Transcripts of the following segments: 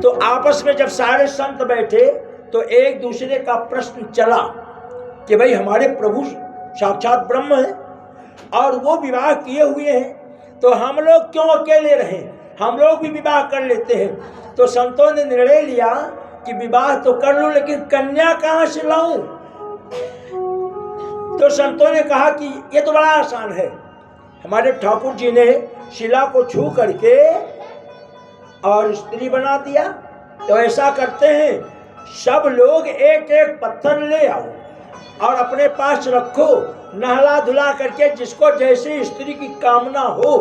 तो आपस में जब सारे संत बैठे तो एक दूसरे का प्रश्न चला कि भाई हमारे प्रभु साक्षात ब्रह्म है और वो विवाह किए हुए हैं, तो हम लोग क्यों अकेले रहे, हम लोग भी विवाह कर लेते हैं। तो संतों ने निर्णय लिया कि विवाह तो कर लूं, लेकिन कन्या कहाँ से लाऊं। तो संतों ने कहा कि ये तो बड़ा आसान है। हमारे ठाकुर जी ने शिला को छू करके और स्त्री बना दिया। तो ऐसा करते हैं, सब लोग एक एक पत्थर ले आओ और अपने पास रखो, नहला धुला करके जिसको जैसे स्त्री की कामना हो,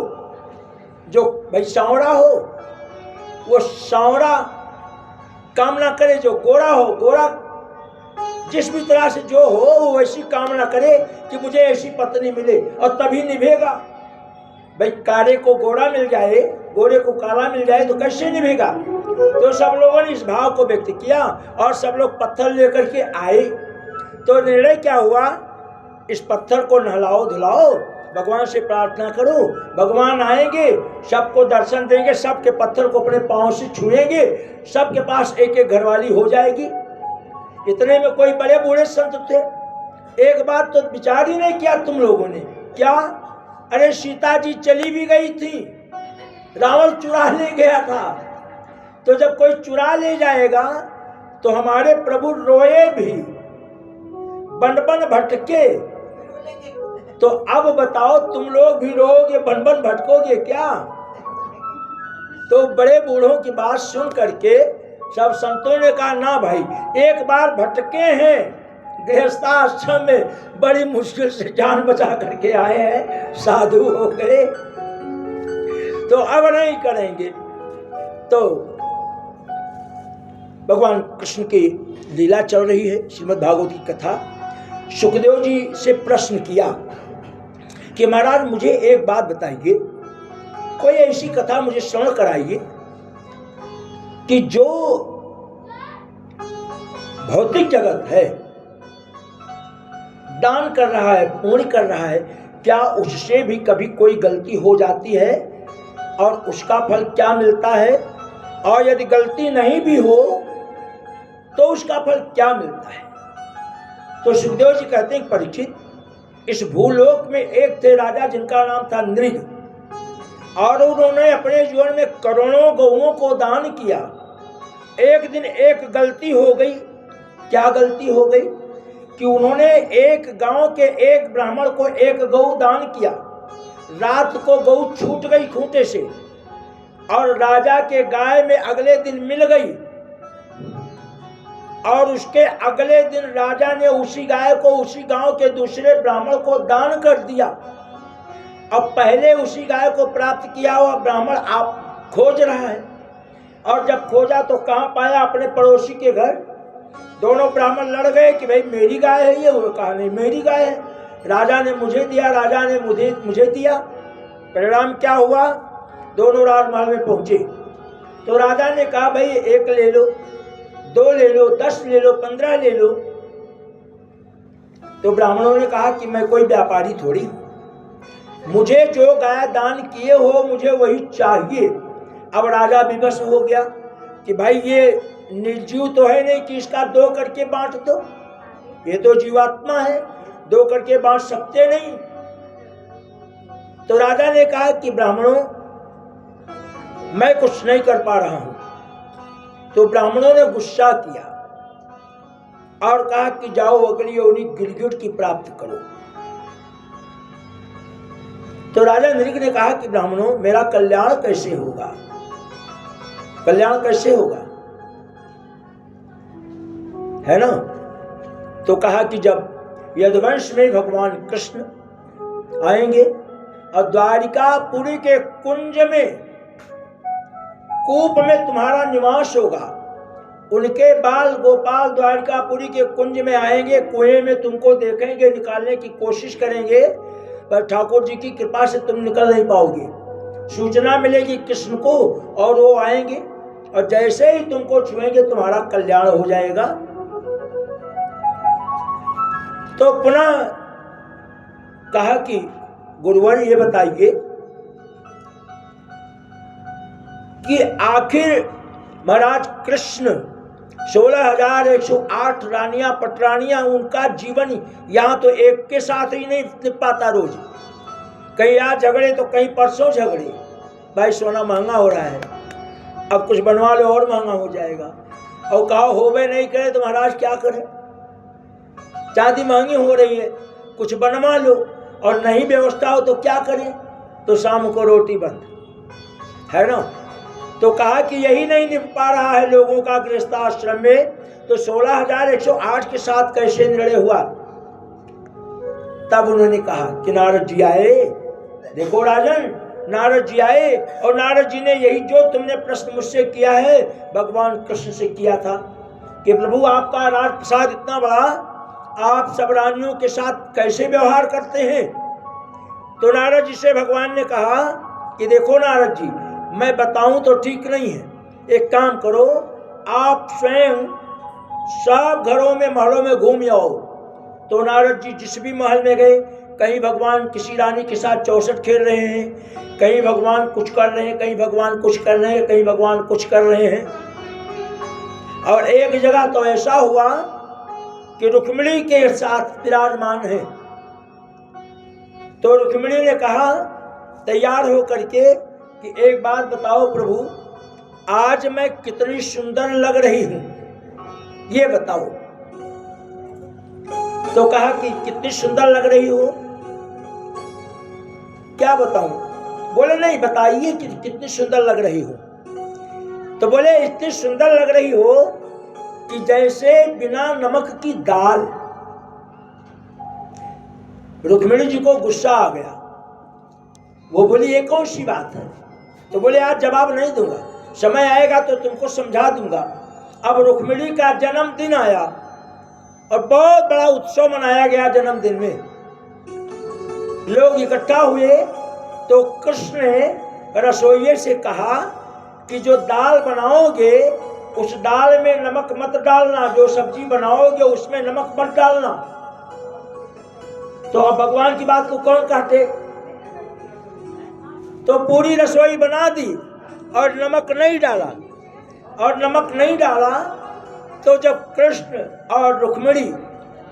जो भाई सांवरा हो वो सांवरा कामना करे, जो गोरा हो गोरा, जिस भी तरह से जो हो वो वैसी कामना करे कि मुझे ऐसी पत्नी मिले, और तभी निभेगा। भाई काले को गोरा मिल जाए, गोरे को काला मिल जाए तो कैसे निभेगा। तो सब लोगों ने इस भाव को व्यक्त किया और सब लोग पत्थर लेकर के आए। तो निर्णय क्या हुआ, इस पत्थर को नहलाओ धुलाओ, भगवान से प्रार्थना करो, भगवान आएंगे, सबको दर्शन देंगे, सबके पत्थर को अपने पांव से छुएंगे, सबके पास एक एक घरवाली हो जाएगी। इतने में कोई बड़े बूढ़े संत थे, एक बात तो विचार ही नहीं किया तुम लोगों ने। क्या? अरे सीता जी चली भी गई थी, रावण चुरा ले गया था। तो जब कोई चुरा ले जाएगा तो हमारे प्रभु रोए भी, बन बन भटके। तो अब बताओ तुम लोग भी रोगे, बन बन भटकोगे क्या? तो बड़े बूढ़ों की बात सुन करके सब संतों ने कहा ना भाई, एक बार भटके हैं गृहस्थाश्रम में, बड़ी मुश्किल से जान बचा करके आए हैं, साधु हो गए, तो अब नहीं करेंगे। तो भगवान कृष्ण की लीला चल रही है, श्रीमद् भागवत की कथा। सुखदेव जी से प्रश्न किया कि महाराज मुझे एक बात बताइए, कोई ऐसी कथा मुझे श्रवण कराइए कि जो भौतिक जगत है, दान कर रहा है, पुण्य कर रहा है, क्या उससे भी कभी कोई गलती हो जाती है और उसका फल क्या मिलता है, और यदि गलती नहीं भी हो तो उसका फल क्या मिलता है। तो सुखदेव जी कहते हैं परीक्षित, इस भूलोक में एक थे राजा जिनका नाम था नृग, और उन्होंने अपने जीवन में करोड़ों गौओं को दान किया। एक दिन एक गलती हो गई। क्या गलती हो गई? कि उन्होंने एक गांव के एक ब्राह्मण को एक गौ दान किया। रात को गौ छूट गई खूंटे से और राजा के गाय में अगले दिन मिल गई, और उसके अगले दिन राजा ने उसी गाय को उसी गांव के दूसरे ब्राह्मण को दान कर दिया। अब पहले उसी गाय को प्राप्त किया हुआ ब्राह्मण आप खोज रहा है, और जब खोजा तो कहाँ पाया? अपने पड़ोसी के घर। दोनों ब्राह्मण लड़ गए कि भाई मेरी गाय है ये, वो कहा नहीं मेरी गाय है, राजा ने मुझे दिया, राजा ने मुझे दिया। परिणाम क्या हुआ? दोनों राजमहल में पहुंचे तो राजा ने कहा भाई एक ले लो, दो ले लो, 10 ले लो, 15 ले लो। तो ब्राह्मणों ने कहा कि मैं कोई व्यापारी थोड़ी, मुझे जो गाय दान किए हो मुझे वही चाहिए। अब राजा विवश हो गया कि भाई ये निर्जीव तो है नहीं कि इसका 2 करके बांट दो, ये तो जीवात्मा है, 2 करके बांट सकते नहीं। तो राजा ने कहा कि ब्राह्मणों मैं कुछ नहीं कर पा रहा हूं। तो ब्राह्मणों ने गुस्सा किया और कहा कि जाओ अगली योनि गिरगिट की प्राप्त करो। तो राजा नृग ने कहा कि ब्राह्मणों मेरा कल्याण कैसे होगा, कल्याण कैसे होगा, है ना? तो कहा कि जब यदुवंश में भगवान कृष्ण आएंगे और द्वारिकापुरी के कुंज में कूप में तुम्हारा निवास होगा, उनके बाल गोपाल द्वारिकापुरी के कुंज में आएंगे, कुएं में तुमको देखेंगे, निकालने की कोशिश करेंगे, पर ठाकुर जी की कृपा से तुम निकल नहीं पाओगे। सूचना मिलेगी कृष्ण को और वो आएंगे, और जैसे ही तुमको छुएंगे तुम्हारा कल्याण हो जाएगा। तो पुनः कहा कि गुरुवर ये बताइए कि आखिर महाराज कृष्ण 16,108 रानियां पटरानियां, उनका जीवन यहाँ तो एक के साथ ही नहीं निप पाता। रोज कहीं आज झगड़े तो कहीं परसों झगड़े। भाई सोना महंगा हो रहा है, अब कुछ बनवा लो और महंगा हो जाएगा। और कहा होवे नहीं करे तो महाराज क्या करें, चांदी महंगी हो रही है, कुछ बनवा लो, और नहीं व्यवस्था हो तो क्या करें, तो शाम को रोटी बंद है ना। तो कहा कि यही नहीं निप पा रहा है लोगों का गृहस्थाश्रम में, तो 16,108 के साथ कैसे निर्णय हुआ। तब उन्होंने कहा कि नारद जी आए, देखो राजन, नारद जी आए, और नारद जी ने यही जो तुमने प्रश्न मुझसे किया है भगवान कृष्ण से किया था कि प्रभु आपका राज प्रसाद इतना बड़ा, आप सब रानियों के साथ कैसे व्यवहार करते हैं। तो नारद जी से भगवान ने कहा कि देखो नारद जी, मैं बताऊं तो ठीक नहीं है, एक काम करो, आप स्वयं सब घरों में महलों में घूम आओ। तो नारद जी जिस भी महल में गए, कहीं भगवान किसी रानी के साथ चौसठ खेल रहे हैं, कहीं भगवान कुछ कर रहे हैं, कहीं भगवान कुछ कर रहे हैं, कहीं भगवान कुछ कर रहे हैं। और एक जगह तो ऐसा हुआ कि रुक्मिणी के साथ विराजमान है। तो रुक्मिणी ने कहा तैयार हो करके कि एक बात बताओ प्रभु, आज मैं कितनी सुंदर लग रही हूं, ये बताओ। तो कहा कि कितनी सुंदर लग रही हो, क्या बताऊं। बोले नहीं, बताइए कि कितनी सुंदर लग रही हो। तो बोले इतनी सुंदर लग रही हो कि जैसे बिना नमक की दाल। रुक्मिणी जी को गुस्सा आ गया, वो बोली ये कौन सी बात है। तो बोले आज जवाब नहीं दूंगा, समय आएगा तो तुमको समझा दूंगा। अब रुक्मिणी का जन्मदिन आया और बहुत बड़ा उत्सव मनाया गया। जन्मदिन में लोग इकट्ठा हुए, तो कृष्ण ने रसोइये से कहा कि जो दाल बनाओगे उस दाल में नमक मत डालना, जो सब्जी बनाओगे उसमें नमक मत डालना। तो अब भगवान की बात को कौन कहते। तो पूरी रसोई बना दी और नमक नहीं डाला, और नमक नहीं डाला। तो जब कृष्ण और रुक्मिणी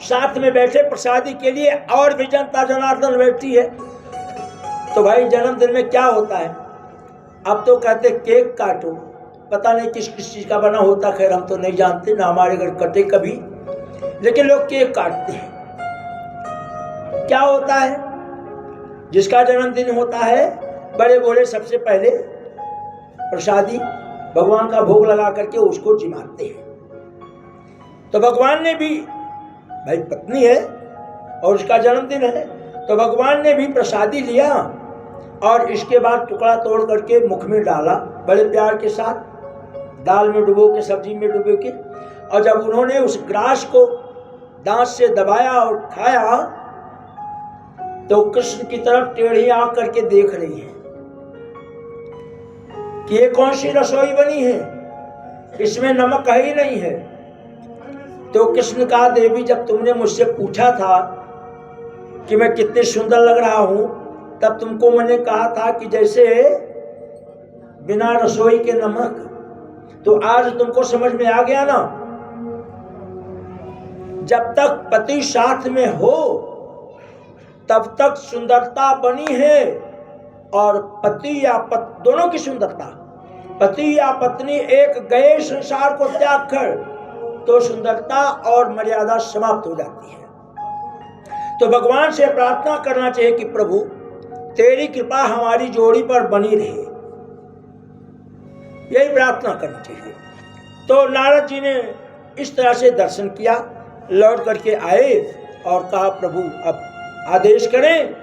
साथ में बैठे प्रसादी के लिए, और भी जनता जनार्दन बैठी है, तो भाई जन्मदिन में क्या होता है, अब तो कहते केक काटो, पता नहीं किस किस चीज का बना होता, खैर हम तो नहीं जानते ना, हमारे घर कटे कभी, लेकिन लोग केक काटते हैं। क्या होता है, जिसका जन्मदिन होता है बड़े बोले सबसे पहले प्रसादी भगवान का भोग लगा करके उसको जिमाते हैं। तो भगवान ने भी, भाई पत्नी है और उसका जन्मदिन है, तो भगवान ने भी प्रसादी लिया और इसके बाद टुकड़ा तोड़ करके मुख में डाला बड़े प्यार के साथ, दाल में डुबो के, सब्जी में डुबो के। और जब उन्होंने उस ग्रास को दांत से दबाया और खाया, तो कृष्ण की तरफ टेढ़ी आंख करके देख रही है कि ये कौन सी रसोई बनी है, इसमें नमक ही नहीं है। तो कृष्ण कहा देवी, जब तुमने मुझसे पूछा था कि मैं कितने सुंदर लग रहा हूं, तब तुमको मैंने कहा था कि जैसे बिना रसोई के नमक। तो आज तुमको समझ में आ गया ना, जब तक पति साथ में हो तब तक सुंदरता बनी है, और पति या दोनों की सुंदरता, पति या पत्नी एक गए संसार को त्याग कर, तो सुंदरता और मर्यादा समाप्त हो जाती है। तो भगवान से प्रार्थना करना चाहिए कि प्रभु तेरी कृपा हमारी जोड़ी पर बनी रहे, यही प्रार्थना करनी चाहिए। तो नारद जी ने इस तरह से दर्शन किया, लौट करके आए और कहा प्रभु अब आदेश करें,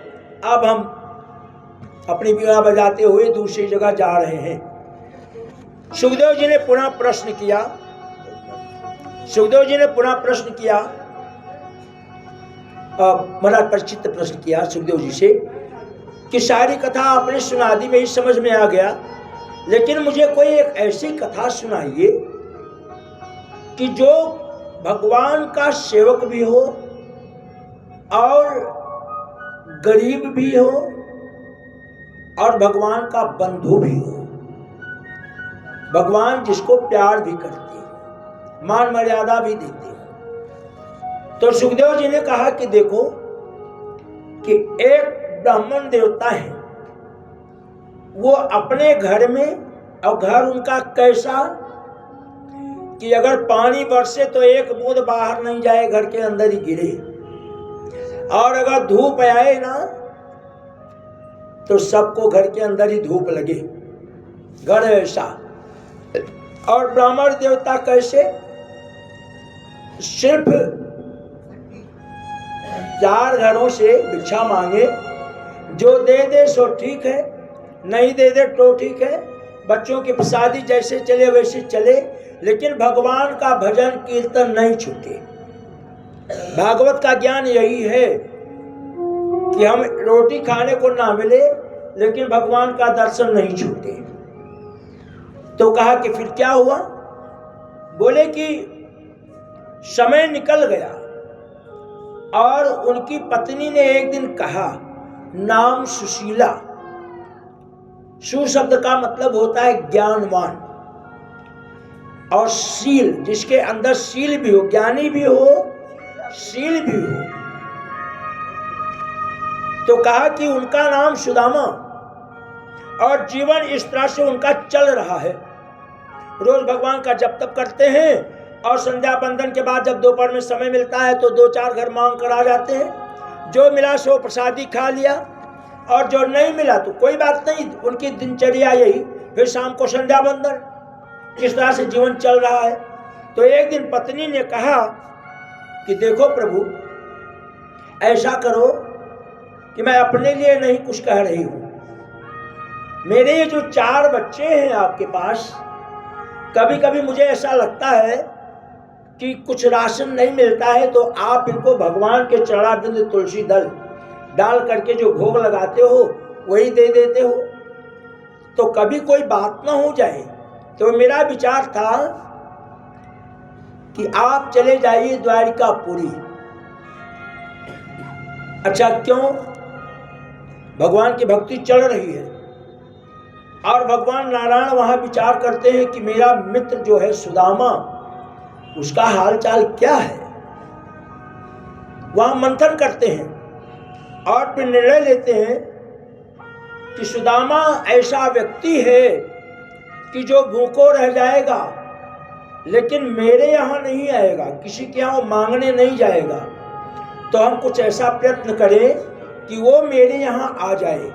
अब हम अपनी वीणा बजाते हुए दूसरी जगह जा रहे हैं। सुखदेव जी ने पुनः प्रश्न किया, महाराज परिचित प्रश्न किया सुखदेव जी से कि सारी कथा आपने सुना दी, मेरी समझ में आ गया, लेकिन मुझे कोई एक ऐसी कथा सुनाइए कि जो भगवान का सेवक भी हो और गरीब भी हो और भगवान का बंधु भी हो। भगवान जिसको प्यार भी करते हैं, मान मर्यादा भी देते हैं। तो सुखदेव जी ने कहा कि देखो कि एक ब्राह्मण देवता है, वो अपने घर में, और घर उनका कैसा कि अगर पानी बरसे तो एक बूंद बाहर नहीं जाए, घर के अंदर ही गिरे, और अगर धूप आए ना तो सबको घर के अंदर ही धूप लगे, घर ऐसा। और ब्राह्मण देवता कैसे, सिर्फ 4 घरों से भिक्षा मांगे, जो दे दे सो ठीक है, नहीं दे दे तो ठीक है, बच्चों की प्रसादी जैसे चले वैसे चले, लेकिन भगवान का भजन कीर्तन नहीं छूटे। भागवत का ज्ञान यही है कि हम रोटी खाने को ना मिले लेकिन भगवान का दर्शन नहीं छूटे। तो कहा कि फिर क्या हुआ, बोले कि समय निकल गया और उनकी पत्नी ने एक दिन कहा, नाम सुशीला, सु शब्द का मतलब होता है ज्ञानवान, और शील जिसके अंदर शील भी हो, ज्ञानी भी हो शील भी हो। तो कहा कि उनका नाम सुदामा, और जीवन इस तरह से उनका चल रहा है। रोज भगवान का जप तप करते हैं और संध्या बंदन के बाद जब दोपहर में समय मिलता है तो 2-4 घर मांग कर आ जाते हैं। जो मिला सो प्रसादी खा लिया, और जो नहीं मिला तो कोई बात नहीं, उनकी दिनचर्या यही, फिर शाम को संध्या बंदन। इस तरह से जीवन चल रहा है। तो एक दिन पत्नी ने कहा कि देखो प्रभु, ऐसा करो कि मैं अपने लिए नहीं कुछ कह रही हूं, मेरे ये जो 4 बच्चे हैं आपके पास, कभी कभी मुझे ऐसा लगता है कि कुछ राशन नहीं मिलता है तो आप इनको भगवान के चरणारविंद तुलसी दल डाल करके जो भोग लगाते हो वही दे देते हो, तो कभी कोई बात ना हो जाए। तो मेरा विचार था कि आप चले जाइए द्वारिकापुरी। अच्छा, क्यों? भगवान की भक्ति चल रही है और भगवान नारायण वहां विचार करते हैं कि मेरा मित्र जो है सुदामा, उसका हालचाल क्या है। वहां मंथन करते हैं और फिर निर्णय लेते हैं कि सुदामा ऐसा व्यक्ति है कि जो भूखो रह जाएगा लेकिन मेरे यहाँ नहीं आएगा, किसी के यहाँ मांगने नहीं जाएगा। तो हम कुछ ऐसा प्रयत्न करें कि वो मेरे यहाँ आ जाए।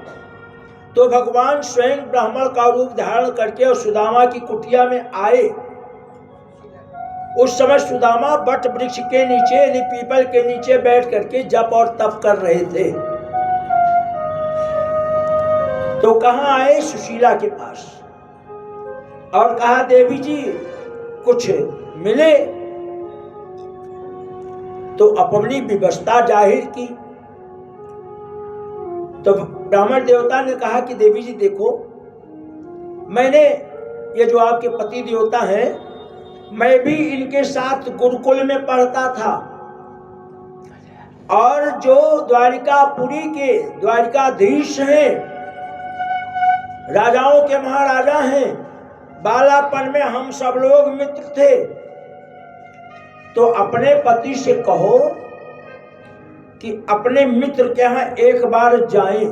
तो भगवान स्वयं ब्राह्मण का रूप धारण करके और सुदामा की कुटिया में आए। उस समय सुदामा बट वृक्ष के नीचे यानी पीपल के नीचे बैठ करके जप और तप कर रहे थे। तो कहाँ आए? सुशीला के पास, और कहा देवी जी कुछ मिले। तो अपनी विवशता जाहिर की। तो ब्राह्मण देवता ने कहा कि देवी जी देखो, मैंने ये जो आपके पति देवता हैं, मैं भी इनके साथ गुरुकुल में पढ़ता था, और जो द्वारिकापुरी के द्वारिकाधीश हैं, राजाओं के महाराजा हैं, बालापन में हम सब लोग मित्र थे। तो अपने पति से कहो कि अपने मित्र के यहाँ एक बार जाएं,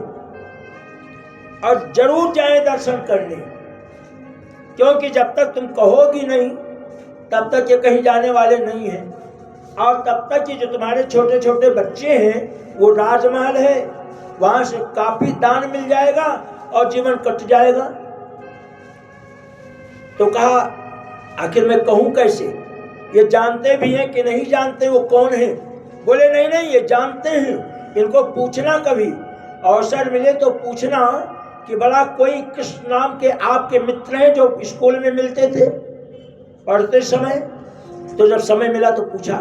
और जरूर जाएं दर्शन करने, क्योंकि जब तक तुम कहोगी नहीं तब तक ये कहीं जाने वाले नहीं हैं, और तब तक ये जो तुम्हारे छोटे छोटे बच्चे हैं वो राजमहल है, वहां से काफी दान मिल जाएगा और जीवन कट जाएगा। तो कहा आखिर मैं कहूं कैसे, ये जानते भी हैं कि नहीं जानते वो कौन है? बोले नहीं नहीं, ये जानते हैं, इनको पूछना, कभी अवसर मिले तो पूछना कि बड़ा कोई किस नाम के आपके मित्र हैं जो स्कूल में मिलते थे पढ़ते समय। तो जब समय मिला तो पूछा।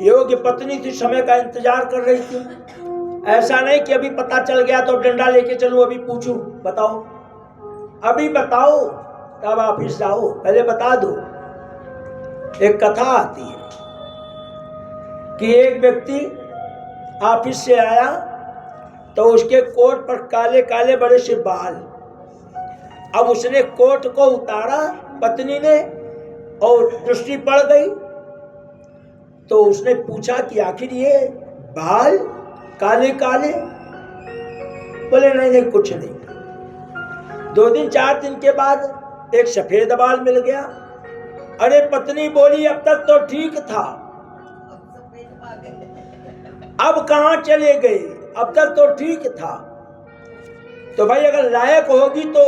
योग्य पत्नी थी, समय का इंतजार कर रही थी। ऐसा नहीं कि अभी पता चल गया तो डंडा लेके चलूं, अभी पूछूं, बताओ, अभी बताओ तब ऑफिस जाओ, पहले बता दो। एक कथा आती है कि एक व्यक्ति ऑफिस से आया तो उसके कोट पर काले काले बड़े से बाल, अब उसने कोट को उतारा पत्नी ने और दृष्टि पड़ गई, तो उसने पूछा कि आखिर ये बाल काले काले? बोले नहीं नहीं कुछ नहीं। 2 दिन 4 दिन के बाद एक सफेद बाल मिल गया। अरे पत्नी बोली अब तक तो ठीक था, अब कहां चले गए? अब तक तो ठीक था। तो भाई अगर लायक होगी तो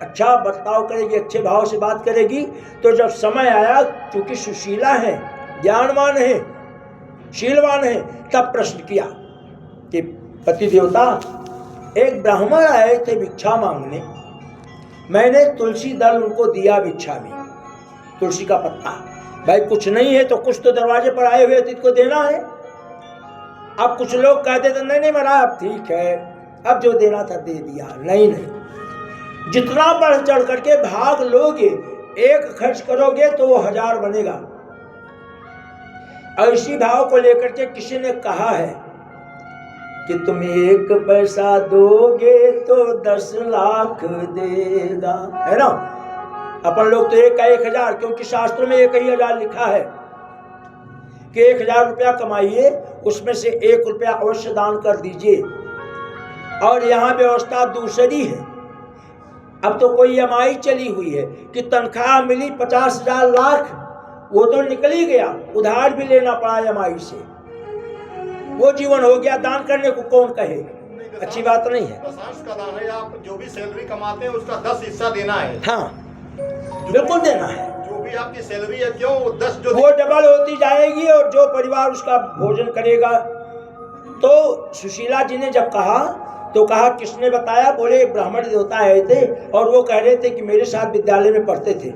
अच्छा बर्ताव करेगी, अच्छे भाव से बात करेगी। तो जब समय आया, क्योंकि सुशीला है, ज्ञानवान है, शीलवान है, तब प्रश्न किया कि पति देवता, एक ब्राह्मण आए थे भिक्षा मांगने, मैंने तुलसी दल उनको दिया भिक्षा में, तुलसी का पत्ता। भाई कुछ नहीं है तो कुछ तो दरवाजे पर आए हुए थे, इनको देना है। अब कुछ लोग कहते थे नहीं नहीं महाराज अब ठीक है, अब जो देना था दे दिया। नहीं नहीं, जितना बढ़ चढ़ करके भाग लोगे, एक खर्च करोगे तो वो 1000 बनेगा। ऐसी भाव को लेकर के किसी ने कहा है कि तुम 1 पैसा दोगे तो 10 लाख देगा, है ना। अपन लोग तो 1,000, क्योंकि शास्त्रों में 1,000 लिखा है कि 1000 रुपया कमाइए, उसमें से 1 रुपया अवश्य दान कर दीजिए। और यहाँ व्यवस्था दूसरी है। अब तो कोई EMI चली हुई है कि तनख्वाह मिली 50,000 लाख, वो तो निकल ही गया, उधार भी लेना पड़ा EMI से, वो जीवन हो गया। दान करने को कौन कहे, अच्छी बात नहीं है। का दान है, आप जो भी सैलरी कमाते हैं उसका 10 हिस्सा देना है। हाँ बिल्कुल देना है। जो भी आपकी सैलरी है, क्यों 10 जो वो डबल होती जाएगी, और जो परिवार उसका भोजन करेगा। तो सुशीला जी ने जब कहा तो कहा किसने बताया? बोले ब्राह्मण देवता आए थे और वो कह रहे थे कि मेरे साथ विद्यालय में पढ़ते थे।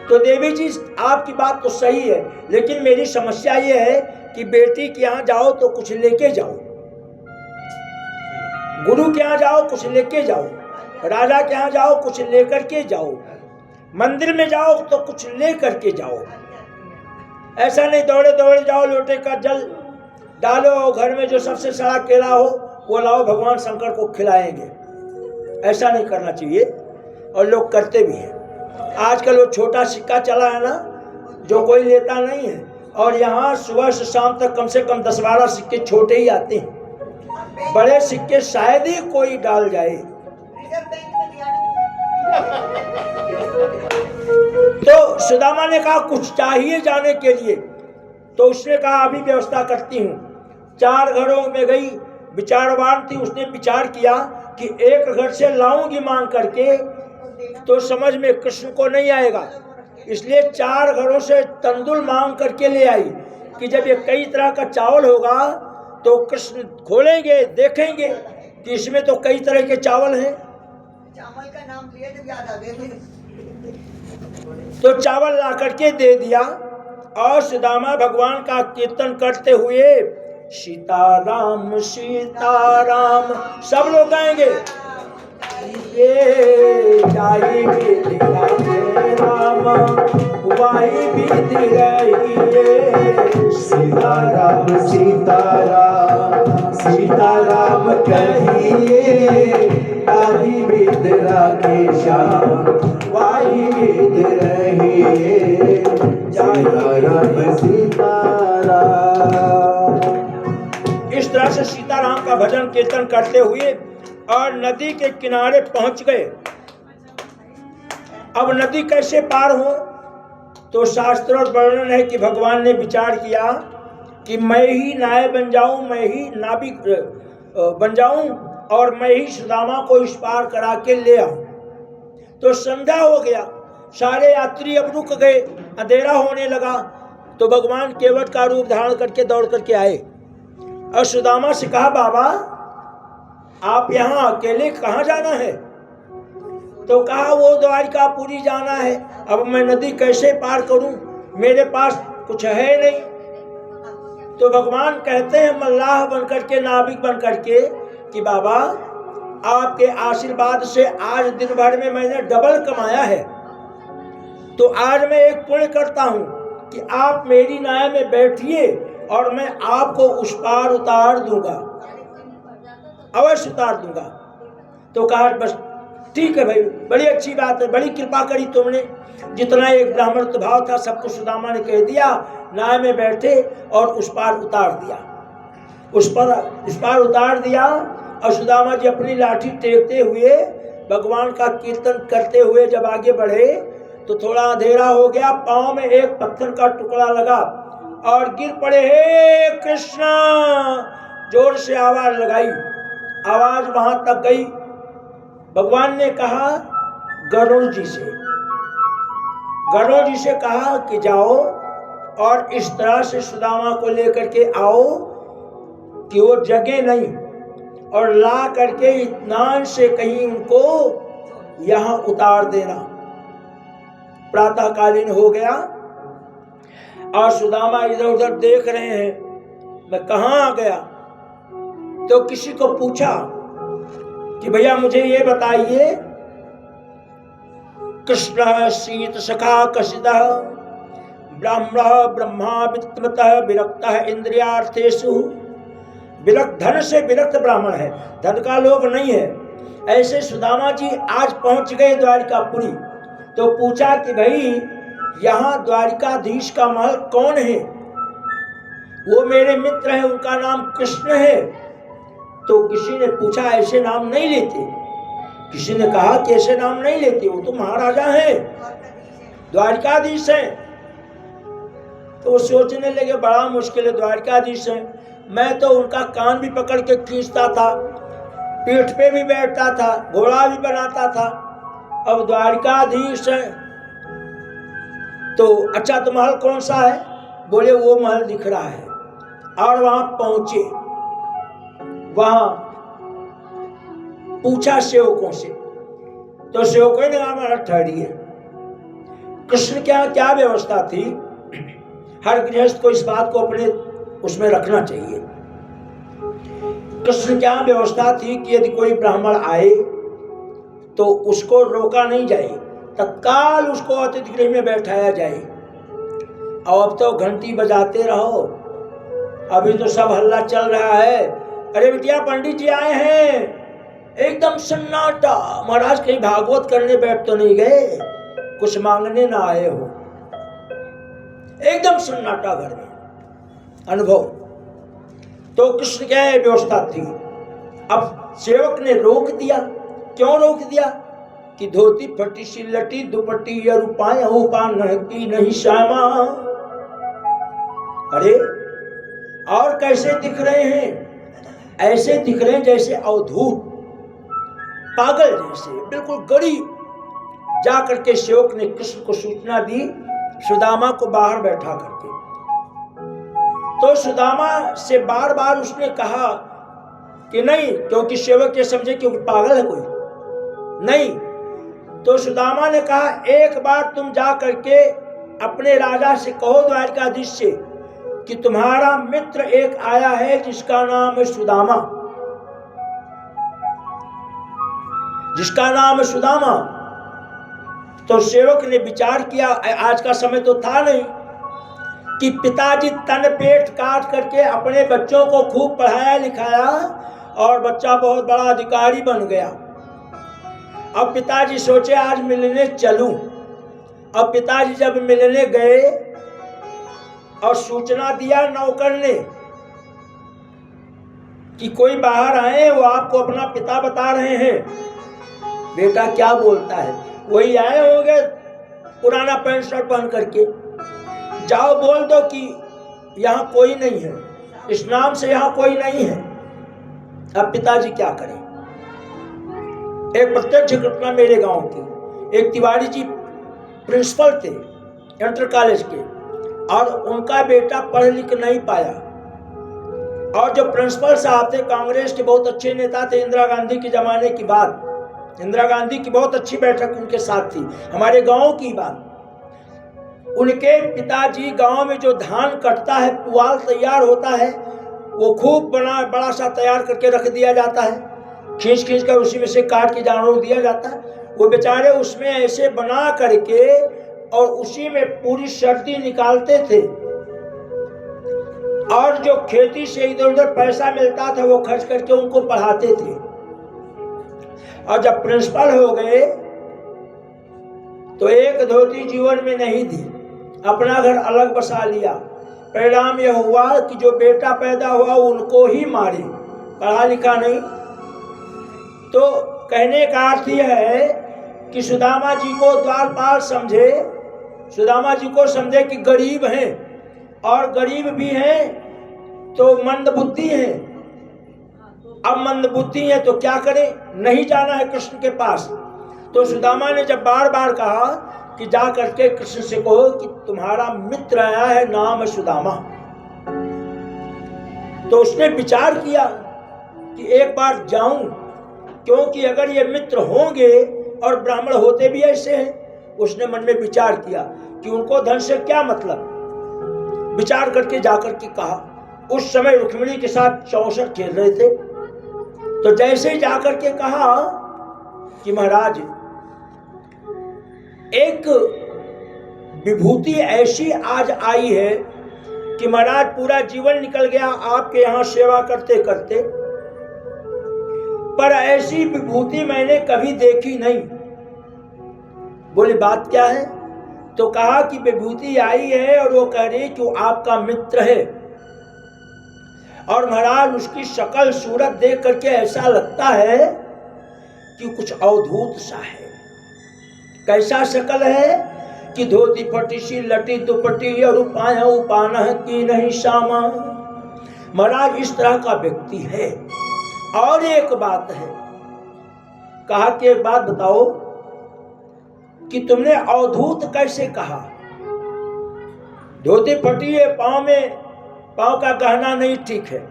तो देवी जी आपकी बात तो सही है, लेकिन मेरी समस्या ये है कि बेटी के यहाँ जाओ तो कुछ लेके जाओ, गुरु के यहाँ जाओ कुछ लेके जाओ, राजा के यहाँ जाओ कुछ लेकर के जाओ, मंदिर में जाओ तो कुछ ले करके जाओ। ऐसा नहीं दौड़े दौड़े जाओ, लोटे का जल डालो, घर में जो सबसे सड़ा केला हो वो लाओ, भगवान शंकर को खिलाएंगे। ऐसा नहीं करना चाहिए, और लोग करते भी हैं। आजकल वो छोटा सिक्का चला है ना, जो कोई लेता नहीं है, और यहाँ सुबह से शाम तक कम से कम 10-12 सिक्के छोटे ही आते हैं, बड़े सिक्के शायद ही कोई डाल जाए। तो सुदामा ने कहा कुछ चाहिए जाने के लिए, तो उसने कहा अभी व्यवस्था करती हूँ। 4 घरों में गई, विचारवान थी, उसने विचार किया कि एक घर से लाऊंगी मांग करके तो समझ में कृष्ण को नहीं आएगा, इसलिए 4 घरों से तंदुल मांग करके ले आई कि जब ये कई तरह का चावल होगा तो कृष्ण खोलेंगे, देखेंगे कि इसमें तो कई तरह के चावल हैं। चावल का नाम लिया जब याद आ गया। तो चावल ला करके दे दिया, और सुदामा भगवान का कीर्तन करते हुए सीताराम सीताराम सब लोग गाएंगे। ये जाई विधि राम वाई विधि रही, सीताराम सीताराम सीताराम कहिए, तारी विध राखे श्याम वाई विध रहिए, सीताराम सीताराम। इस तरह से सीताराम का भजन कीर्तन करते हुए और नदी के किनारे पहुंच गए। अब नदी कैसे पार हो? तो शास्त्रों वर्णन है कि भगवान ने विचार किया कि मैं ही नाय बन जाऊं, मैं ही नाविक बन जाऊं, और मैं ही सुदामा को इस पार करा के ले आऊं। तो संध्या हो गया, सारे यात्री अब रुक गए, अंधेरा होने लगा। तो भगवान केवट का रूप धारण करके दौड़ करके आए और सुदामा से कहा बाबा आप यहाँ अकेले कहाँ जाना है? तो कहा वो द्वारिकापुरी जाना है। अब मैं नदी कैसे पार करूं, मेरे पास कुछ है नहीं। तो भगवान कहते हैं मल्लाह बनकर के, नाविक बनकर के, कि बाबा आपके आशीर्वाद से आज दिन भर में मैंने डबल कमाया है, तो आज मैं एक पुण्य करता हूं कि आप मेरी नाव में बैठिए और मैं आपको उस पार उतार दूंगा, अवश्य उतार दूंगा। तो कहा बस ठीक है भाई, बड़ी अच्छी बात है, बड़ी कृपा करी तुमने। जितना एक ब्राह्मण स्वभाव था सबको सुदामा ने कह दिया, नाव में बैठे और उस पार उतार दिया, उस पार उतार दिया। और सुदामा जी अपनी लाठी टेकते हुए भगवान का कीर्तन करते हुए जब आगे बढ़े तो थोड़ा अंधेरा हो गया, पांव में एक पत्थर का टुकड़ा लगा और गिर पड़े। हे कृष्ण, जोर से आवाज लगाई, आवाज वहां तक गई। भगवान ने कहा गरुड़ जी से कहा कि जाओ और इस तरह से सुदामा को लेकर के आओ कि वो जगे नहीं, और ला करके इत्मीनान से कहीं उनको यहां उतार देना। प्रातःकालीन हो गया और सुदामा इधर उधर देख रहे हैं, मैं कहाँ आ गया। तो किसी को पूछा कि भैया मुझे ये बताइए, कृष्ण शीत सखा कसितः ब्राह्मणः ब्रह्मा वित्तमतः विरक्तः इंद्रियार्थेषु। विरक्त, धन से विरक्त ब्राह्मण है, धन का लोभ नहीं है। ऐसे सुदामा जी आज पहुंच गए द्वारिकापुरी। तो पूछा कि भाई यहाँ द्वारिकाधीश का महल कौन है। वो मेरे मित्र हैं, उनका नाम कृष्ण है। तो किसी ने पूछा ऐसे नाम नहीं लेते, किसी ने कहा कि ऐसे नाम नहीं लेते, वो तो महाराजा हैं, द्वारिकाधीश हैं। तो वो सोचने लगे बड़ा मुश्किल है, द्वारिकाधीश हैं, मैं तो उनका कान भी पकड़ के खींचता था, पीठ पे भी बैठता था, घोड़ा भी बनाता था, अब द्वारिकाधीश है। तो अच्छा तो महल कौन सा है? बोले वो महल दिख रहा है। और वहां पहुंचे, वहां पूछा सेवकों से, तो सेवकों ने कहा हमारा ठहरिए। कृष्ण क्या व्यवस्था थी, हर गृहस्थ को इस बात को अपने उसमें रखना चाहिए। कृष्ण क्या व्यवस्था थी कि यदि कोई ब्राह्मण आए तो उसको रोका नहीं जाए, तत्काल उसको अतिथि गृह में बैठाया जाए। और अब तो घंटी बजाते रहो, अभी तो सब हल्ला चल रहा है, अरे बिटिया पंडित जी आए हैं, एकदम सन्नाटा। महाराज कहीं भागवत करने बैठ तो नहीं गए, कुछ मांगने ना आए हो, एकदम सन्नाटा घर में अनुभव। तो कृष्ण क्या व्यवस्था थी। अब सेवक ने रोक दिया, क्यों रोक दिया कि धोती फटी सी लटी दुपट्टी ये रूपाएं हो पान की नहीं श्यामा। अरे और कैसे दिख रहे हैं, ऐसे दिख रहे हैं जैसे अवधूत, पागल जैसे, बिल्कुल गरीब। जाकर के सेवक ने कृष्ण को सूचना दी, सुदामा को बाहर बैठा करके। तो सुदामा से बार बार उसने कहा कि नहीं, क्योंकि सेवक ये समझे कि पागल है कोई, नहीं। तो सुदामा ने कहा एक बार तुम जा करके अपने राजा से कहो, द्वारिकाधीश से, कि तुम्हारा मित्र एक आया है जिसका नाम है सुदामा, जिसका नाम है सुदामा। तो सेवक ने विचार किया, आज का समय तो था नहीं कि पिताजी तन पेट काट करके अपने बच्चों को खूब पढ़ाया लिखाया और बच्चा बहुत बड़ा अधिकारी बन गया। अब पिताजी सोचे आज मिलने चलूं। अब पिताजी जब मिलने गए और सूचना दिया नौकर ने कि कोई बाहर आए, वो आपको अपना पिता बता रहे हैं। बेटा क्या बोलता है, वही आए होंगे पुराना पैंट शर्ट पहन करके, जाओ बोल दो कि यहाँ कोई नहीं है, इस नाम से यहाँ कोई नहीं है। अब पिताजी क्या करें। एक प्रत्यक्ष घटना मेरे गांव की, एक तिवारी जी प्रिंसिपल थे इंटर कॉलेज के, और उनका बेटा पढ़ लिख नहीं पाया। और जो प्रिंसिपल साहब थे कांग्रेस के बहुत अच्छे नेता थे, इंदिरा गांधी के जमाने की बात, इंदिरा गांधी की बहुत अच्छी बैठक उनके साथ थी, हमारे गांव की बात। उनके पिताजी गांव में जो धान कटता है, पुआल तैयार होता है, वो खूब बड़ा सा तैयार करके रख दिया जाता है, खींच कर उसी में से काट के जानवरों को दिया जाता है। वो बेचारे उसमें ऐसे बना करके और उसी में पूरी सर्दी निकालते थे, और जो खेती से इधर उधर पैसा मिलता था वो खर्च करके उनको पढ़ाते थे। और जब प्रिंसिपल हो गए तो एक धोती जीवन में नहीं दी, अपना घर अलग बसा लिया। परिणाम यह हुआ कि जो बेटा पैदा हुआ उनको ही मारे, पढ़ा लिखा नहीं। तो कहने का अर्थ यह है कि सुदामा जी को द्वारपाल समझे, सुदामा जी को समझे कि गरीब हैं और गरीब भी हैं तो मंद बुद्धि हैं। अब मंद बुद्धि है तो क्या करें, नहीं जाना है कृष्ण के पास। तो सुदामा ने जब बार बार कहा कि जा करके कृष्ण से कहो कि तुम्हारा मित्र आया है, नाम है सुदामा, तो उसने विचार किया कि एक बार जाऊं, क्योंकि अगर ये मित्र होंगे और ब्राह्मण होते भी ऐसे हैं। उसने मन में विचार किया कि उनको धन से क्या मतलब। विचार करके जाकर के कहा, उस समय रुक्मिणी के साथ चौसर खेल रहे थे। तो जैसे ही जाकर के कहा कि महाराज एक विभूति ऐसी आज आई है कि महाराज पूरा जीवन निकल गया आपके यहाँ सेवा करते करते, पर ऐसी विभूति मैंने कभी देखी नहीं। बोले बात क्या है? तो कहा कि विभूति आई है और वो कह रही कि वो आपका मित्र है, और महाराज उसकी शक्ल सूरत देख करके ऐसा लगता है कि कुछ अवधूत सा है। कैसा शक्ल है कि धोती फटी सी लटी दुपट्टी और उपाय उपान की नहीं शामा। महाराज इस तरह का व्यक्ति है। और एक बात है, कहा कि एक बात बताओ कि तुमने अवधूत कैसे कहा? धोती फटी है, पांव का गहना नहीं, ठीक है,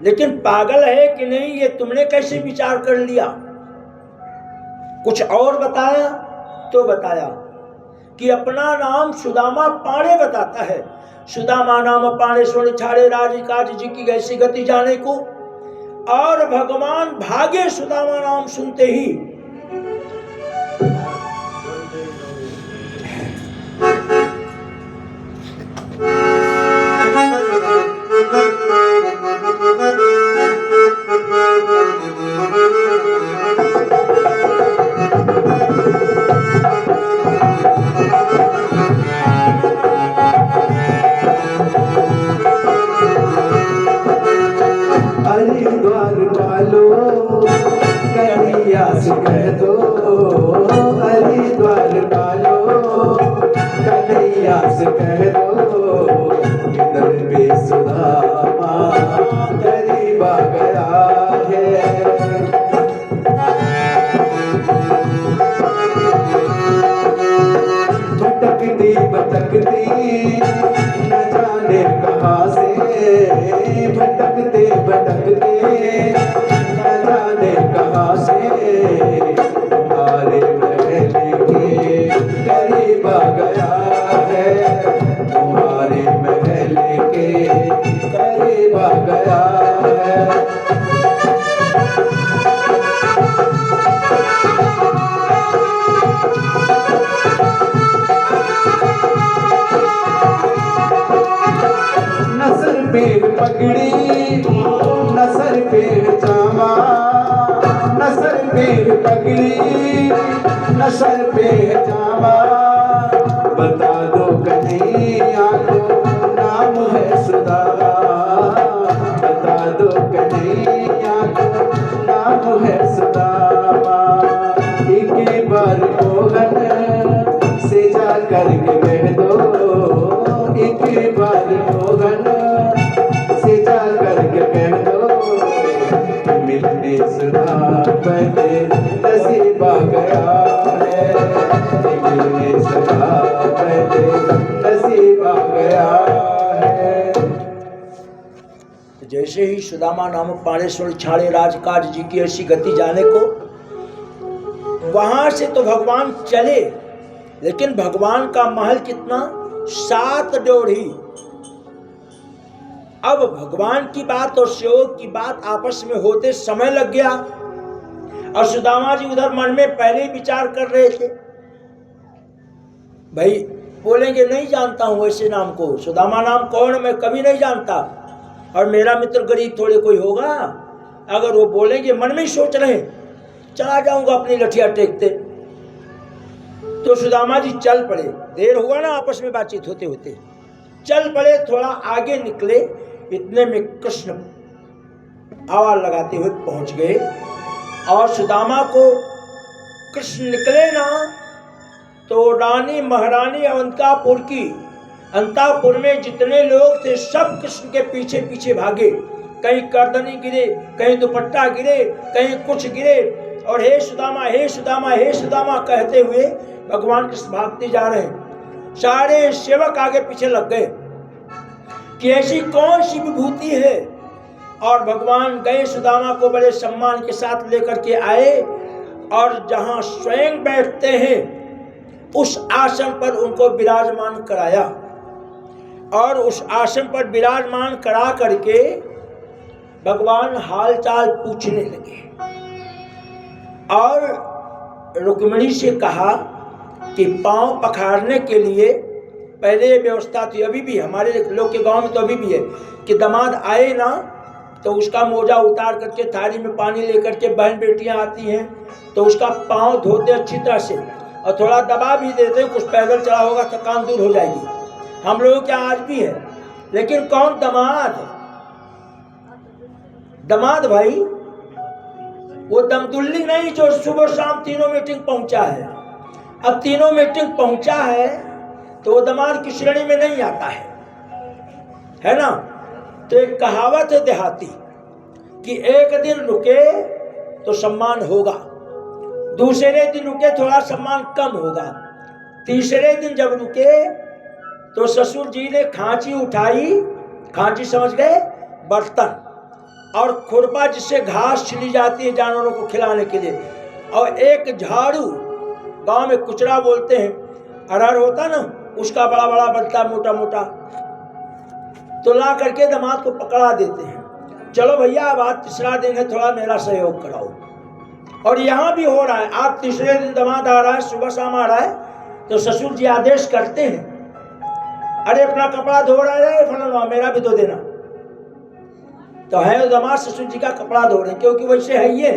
लेकिन पागल है कि नहीं ये तुमने कैसे विचार कर लिया? कुछ और बताया तो बताया कि अपना नाम सुदामा पाणे बताता है। सुदामा नाम पाणे सुन छाड़े राजिकाज जी की ऐसी गति जाने को, और भगवान भागे सुदामा नाम सुनते ही। हरिद्वार वालो कन्हैया से कह दो, हरिद्वार वालो कन्हैया से कह दो, इधर पे सुदामा करीब आ गया है। भटकती भटकती न जाने कहाँ से, भटकते भटकते न जाने कहाँ से, तुम्हारे महल के करीब आ गया है, तुम्हारे महल के करीब आ गया है। नसर पे पगड़ी नसर पे जामा, नसर पे पगड़ी नसर पे जामा, बता दो कन्हैया को नाम है सुदामा, बता दो कन्हैया को नाम है सुदामा। एक बार मोहन से जा करके कह दो, एक बार मोहन से जा करके कह दो, मिलने सुना पहले नसीब आ गया है, मिलने सुना पहले नसीब आ गया है। जैसे ही सुदामा नामक पाणेश्वर छाड़े राजकाज जी की ऐसी गति जाने को, वहां से तो भगवान चले, लेकिन भगवान का महल कितना? 7 ड्योढ़ी। अब भगवान की बात और सेवक की बात आपस में होते समय लग गया, और सुदामा जी उधर मन में पहले ही विचार कर रहे थे। भाई बोलेंगे नहीं जानता हूं ऐसे नाम को, सुदामा नाम कौन, मैं कभी नहीं जानता, और मेरा मित्र गरीब थोड़े कोई होगा। अगर वो बोलेंगे मन में ही सोच रहे चला जाऊंगा अपनी लठिया टेकते। तो सुदामा जी चल पड़े, देर हुआ ना आपस में बातचीत होते होते, चल पड़े, थोड़ा आगे निकले, इतने में कृष्ण आवाज लगाते हुए पहुंच गए। और सुदामा को कृष्ण निकले ना तो रानी महारानी अंतापुर में जितने लोग थे सब कृष्ण के पीछे पीछे भागे। कहीं करदनी गिरे, कहीं दुपट्टा गिरे, कहीं कुछ गिरे, और हे सुदामा, हे सुदामा, हे सुदामा कहते हुए भगवान कृष्ण भागते जा रहे हैं। सारे सेवक आगे पीछे लग गए कि ऐसी कौन सी विभूति है। और भगवान गए, सुदामा को बड़े सम्मान के साथ लेकर के आए, और जहां स्वयं बैठते हैं उस आसन पर उनको विराजमान कराया। और उस आसन पर विराजमान करा करके भगवान हालचाल पूछने लगे। और रुक्मिणी से कहा कि पांव पखारने के लिए पहले व्यवस्था थी, अभी भी हमारे लोग के गांव में तो अभी भी है कि दामाद आए ना तो उसका मोजा उतार करके थाली में पानी लेकर के बहन बेटियां आती हैं तो उसका पांव धोते अच्छी तरह से, और थोड़ा दबा भी देते, कुछ पैदल चला होगा थकान दूर हो जाएगी। हम लोगों के आज भी है, लेकिन कौन दमाद भाई, वो दमदुल्ली नहीं जो सुबह शाम तीनों मीटिंग पहुंचा है। अब तीनों मीटिंग पहुंचा है तो वो दमाद की श्रेणी में नहीं आता है ना। तो एक कहावत है देहाती कि एक दिन रुके तो सम्मान होगा, दूसरे दिन रुके थोड़ा सम्मान कम होगा, तीसरे दिन जब रुके तो ससुर जी ने खांची उठाई, खांची समझ गए, बर्तन, और खुरपा जिससे घास छिली जाती है जानवरों को खिलाने के लिए, और एक झाड़ू, गांव में कुचड़ा बोलते हैं, अरहर होता ना उसका बड़ा बड़ा बनता मोटा मोटा, तो ला करके दामाद को पकड़ा देते हैं। चलो भैया अब आज तीसरा दिन है, थोड़ा मेरा सहयोग कराओ। और यहाँ भी हो रहा है, आज तीसरे दिन दामाद आ रहा है, सुबह शाम आ रहा है, तो ससुर जी आदेश करते हैं, अरे अपना कपड़ा धो रहा है फलाना, मेरा भी धो देना। तो है दामाद ससुर जी का कपड़ा धो रहे, क्योंकि वैसे है ये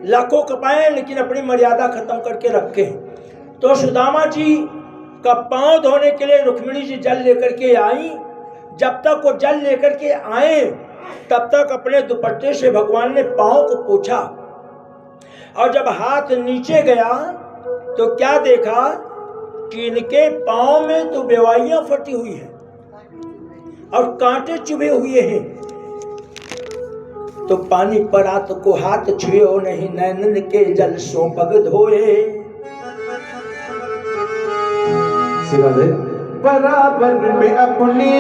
लाखों कपाए लेकिन अपनी मर्यादा खत्म करके रखे। तो सुदामा जी का पांव धोने के लिए रुक्मिणी जी जल लेकर के आई। जब तक वो जल लेकर के आए तब तक अपने दुपट्टे से भगवान ने पांव को पोंछा, और जब हाथ नीचे गया तो क्या देखा कि इनके पांव में तो बेवाइयां फटी हुई हैं और कांटे चुभे हुए हैं। तो पानी पड़ा तो को हाथ छुए नहीं, नैनन के जल सो पग धोए। बराबर में अपने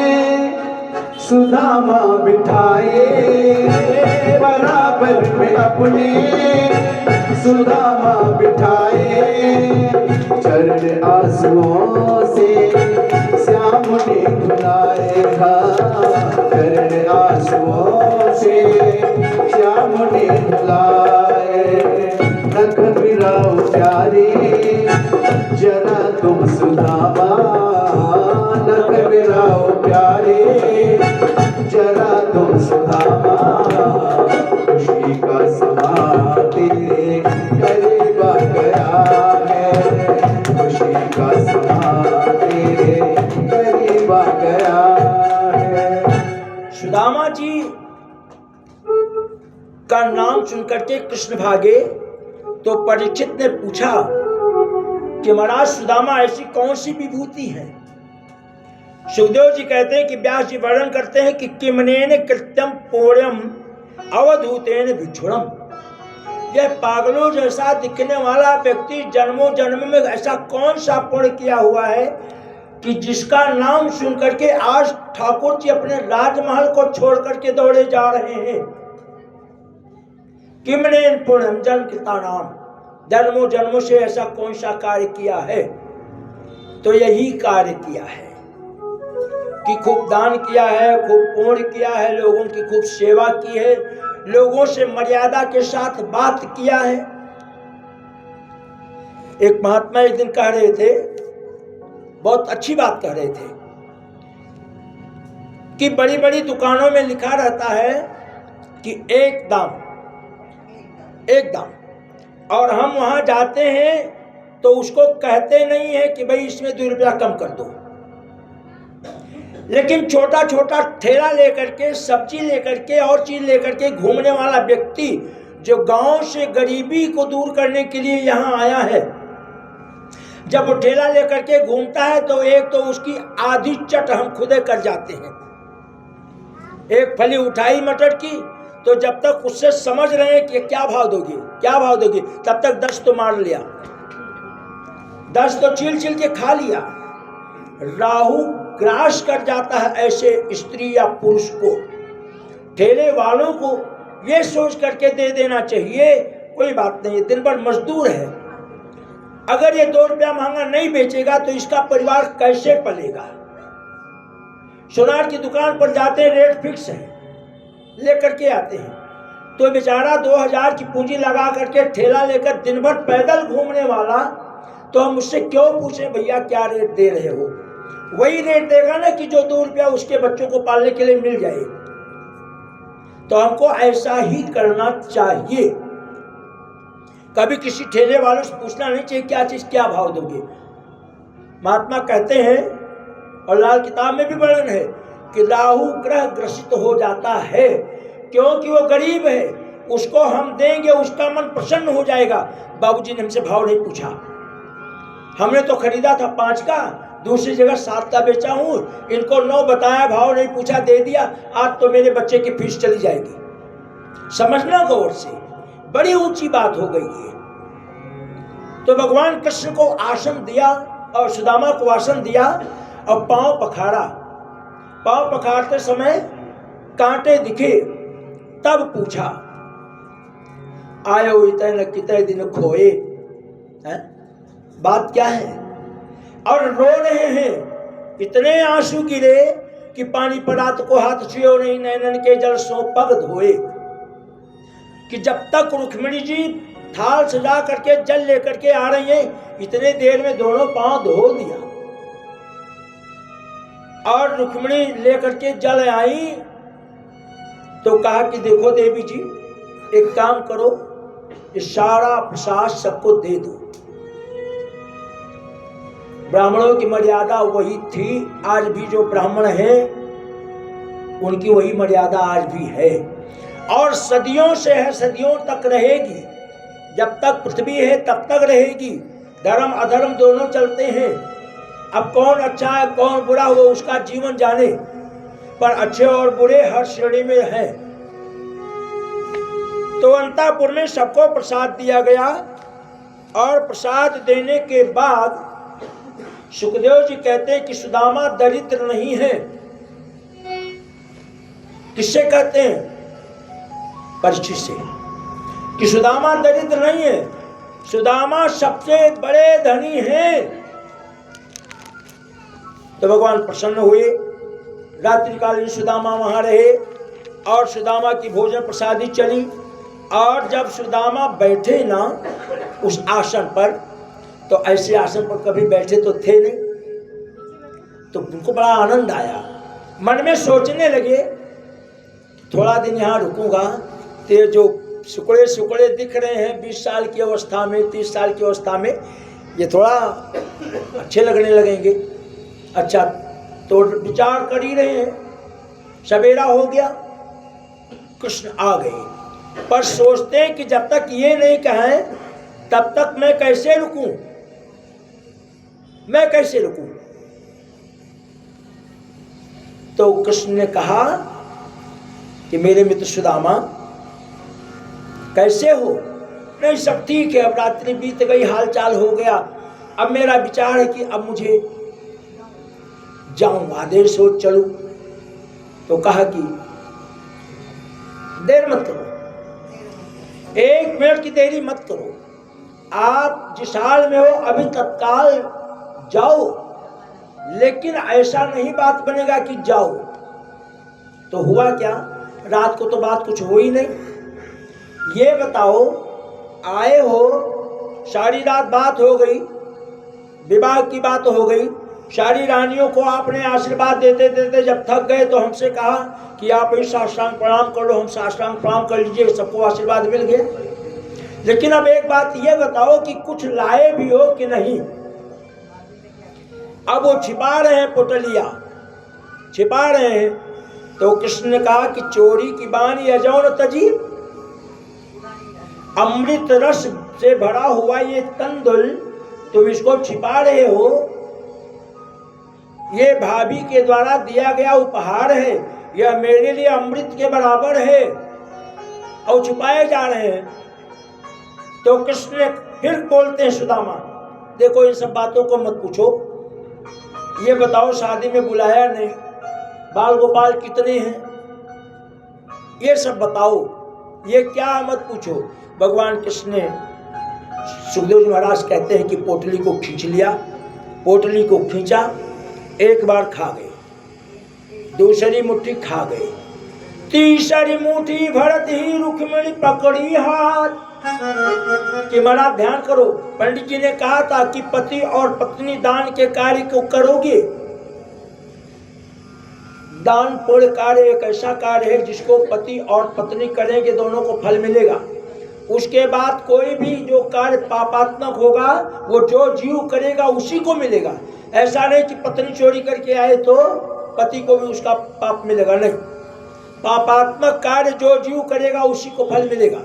सुदामा बिठाए, बराबर में अपने सुदामा बिठाए, चरण आंसुओं से श्याम ने धुलाए, चरण आंसुओं से श्याम ने धुलाए। नख बिराओ प्यारे जरा तुम सुदामा, नख बिराओ प्यारे जरा तुम सुदामा, खुशी का समा तेरे करीब आ गया है, खुशी का समा तेरे करीब आ गया है। सुदामा जी का नाम सुनकर के कृष्ण भागे। तो परीक्षित ने पूछा कि महाराज सुदामा ऐसी कौन सी विभूति है। सुखदेव जी कहते हैं कि व्यास जी वर्णन करते हैं कि किमनेन कृत्यम पुण्यम अवधूतेन भिक्षुरम, यह पागलों जैसा दिखने वाला व्यक्ति जन्मों जन्म में ऐसा कौन सा पुण्य किया हुआ है कि जिसका नाम सुन करके आज ठाकुर जी अपने राजमहल को छोड़ करके दौड़े जा रहे हैं। किमनेन पुण्यम जन्म कृता नाम, जन्मों जन्मों से ऐसा कौन सा कार्य किया है। तो यही कार्य किया है कि खूब दान किया है, खूब पुण्य किया है, लोगों की खूब सेवा की है, लोगों से मर्यादा के साथ बात किया है। एक महात्मा एक दिन कह रहे थे, बहुत अच्छी बात कह रहे थे कि बड़ी बड़ी दुकानों में लिखा रहता है कि एक दाम और हम वहाँ जाते हैं तो उसको कहते नहीं है कि भाई इसमें 2 रुपया कम कर दो। लेकिन छोटा छोटा ठेला लेकर के, सब्जी लेकर के और चीज लेकर के घूमने वाला व्यक्ति जो गांव से गरीबी को दूर करने के लिए यहाँ आया है, जब वो ठेला लेकर के घूमता है तो एक तो उसकी आधी चट हम खुदे कर जाते हैं। एक फली उठाई मटर की तो जब तक उससे समझ रहे हैं कि क्या भाव दोगी, क्या भाव दोगी, तब तक 10 तो मार लिया, 10 तो छील छील के खा लिया। राहु ग्रास कर जाता है ऐसे स्त्री या पुरुष को। ठेले वालों को ये सोच करके दे देना चाहिए, कोई बात नहीं, दिन भर मजदूर है, अगर ये 2 रुपया महंगा नहीं बेचेगा तो इसका परिवार कैसे पलेगा। सोनार की दुकान पर जाते हैं, रेट फिक्स है, लेकर के आते हैं, तो बेचारा 2000 की पूंजी लगा करके ठेला लेकर दिन भर पैदल घूमने वाला, तो हम उससे क्यों पूछे भैया क्या रेट दे रहे हो। वही रेट देगा ना कि जो 2 रुपया उसके बच्चों को पालने के लिए मिल जाए। तो हमको ऐसा ही करना चाहिए। कभी किसी ठेले वालों से पूछना नहीं चाहिए क्या चीज क्या भाव दोगे। महात्मा कहते हैं और लाल किताब में भी वर्णन है कि राहु ग्रह ग्रसित हो जाता है क्योंकि वो गरीब है, उसको हम देंगे उसका मन प्रसन्न हो जाएगा। बाबूजी ने हमसे भाव नहीं पूछा, हमने तो खरीदा था 5 का, दूसरी जगह 7 का बेचा हूं, इनको 9 बताया, भाव नहीं पूछा, दे दिया, आज तो मेरे बच्चे की फीस चली जाएगी। समझना गौर से, बड़ी ऊंची बात हो गई है। तो भगवान कृष्ण को आसन दिया और सुदामा को आसन दिया और पांव पखारा। पांव पखारते समय कांटे दिखे, तब पूछा आयो इतने कितने दिन खोए, है? बात क्या है। और रो रहे हैं, इतने आंसू गिरे कि पानी पड़ा तो को हाथ छुओ नहीं, नैनन के जल सो पग धोए। कि जब तक रुक्मिणी जी थाल सजा करके जल लेकर के आ रही हैं, इतने देर में दोनों पांव धो दिया। और रुक्मिणी लेकर के जल आई तो कहा कि देखो देवी जी, एक काम करो, ये सारा प्रसाद सबको दे दो। ब्राह्मणों की मर्यादा वही थी, आज भी जो ब्राह्मण हैं उनकी वही मर्यादा आज भी है और सदियों से है, सदियों तक रहेगी। जब तक पृथ्वी है तब तक रहेगी। धर्म अधर्म दोनों चलते हैं। अब कौन अच्छा है कौन बुरा, वो उसका जीवन जाने, पर अच्छे और बुरे हर श्रेणी में हैं। तो अंतापुर में सबको प्रसाद दिया गया और प्रसाद देने के बाद सुखदेव जी कहते हैं कि सुदामा दरिद्र नहीं है। किससे कहते हैं? परीक्षित से, कि सुदामा दरिद्र नहीं है, सुदामा सबसे बड़े धनी हैं। तो भगवान प्रसन्न हुए। रात्रिकालीन सुदामा वहां रहे और सुदामा की भोजन प्रसादी चली। और जब सुदामा बैठे ना उस आसन पर, तो ऐसे आसन पर कभी बैठे तो थे नहीं, तो उनको बड़ा आनंद आया। मन में सोचने लगे थोड़ा दिन यहाँ रुकूंगा, तो जो सुकड़े सुकड़े दिख रहे हैं 20 साल की अवस्था में, 30 साल की अवस्था में, ये थोड़ा अच्छे लगने लगेंगे। अच्छा, तो विचार कर ही रहे हैं। सवेरा हो गया, कृष्ण आ गए, पर सोचते हैं कि जब तक ये नहीं कहें तब तक मैं कैसे रुकूं, मैं कैसे रुकूं। तो कृष्ण ने कहा कि मेरे मित्र सुदामा कैसे हो? नहीं, सब ठीक है, अब रात्रि बीत गई, हाल चाल हो गया, अब मेरा विचार है कि अब मुझे जाऊं, आदेश हो चलूं। तो कहा कि देर मत करो, 1 मिनट की देरी मत करो, आप जिस हाल में हो अभी तत्काल जाओ, लेकिन ऐसा नहीं बात बनेगा कि जाओ। तो हुआ क्या? रात को तो बात कुछ हो ही नहीं। ये बताओ, आए हो, सारी रात बात हो गई, विवाह की बात हो गई, सारी रानियों को आपने आशीर्वाद देते देते जब थक गए तो हमसे कहा कि आप ही साष्टांग प्रणाम कर लो, हम साष्टांग प्रणाम कर लीजिए, सबको आशीर्वाद मिल गया। लेकिन अब एक बात ये बताओ कि कुछ लाए भी हो कि नहीं। अब वो छिपा रहे हैं पोटलिया, छिपा रहे हैं। तो कृष्ण ने कहा कि चोरी की बानी अजौन तजी, अमृत रस से भरा हुआ ये तंदुल तुम इसको छिपा रहे हो, ये भाभी के द्वारा दिया गया उपहार है, यह मेरे लिए अमृत के बराबर है, और छुपाए जा रहे हैं। तो कृष्ण फिर बोलते हैं सुदामा, देखो इन सब बातों को मत पूछो, ये बताओ शादी में बुलाया नहीं, बाल गोपाल कितने हैं, ये सब बताओ, ये क्या मत पूछो। भगवान कृष्ण ने सुखदेव जी महाराज कहते हैं कि पोटली को खींच लिया, पोटली को खींचा, एक बार खा गए, दूसरी मुट्ठी खा गए, तीसरी मुट्ठी भरत ही रुक्मिणी पकड़ी हाथ। कि महाराज ध्यान करो, पंडित जी ने कहा था कि पति और पत्नी दान के कार्य को करोगे। दान पुण्य कार्य एक ऐसा कार्य है जिसको पति और पत्नी करेंगे दोनों को फल मिलेगा। उसके बाद कोई भी जो कार्य पापात्मक होगा वो जो जीव करेगा उसी को मिलेगा। ऐसा नहीं कि पत्नी चोरी करके आए तो पति को भी उसका पाप मिलेगा, नहीं। पापात्मक कार्य जो जीव करेगा उसी को फल मिलेगा।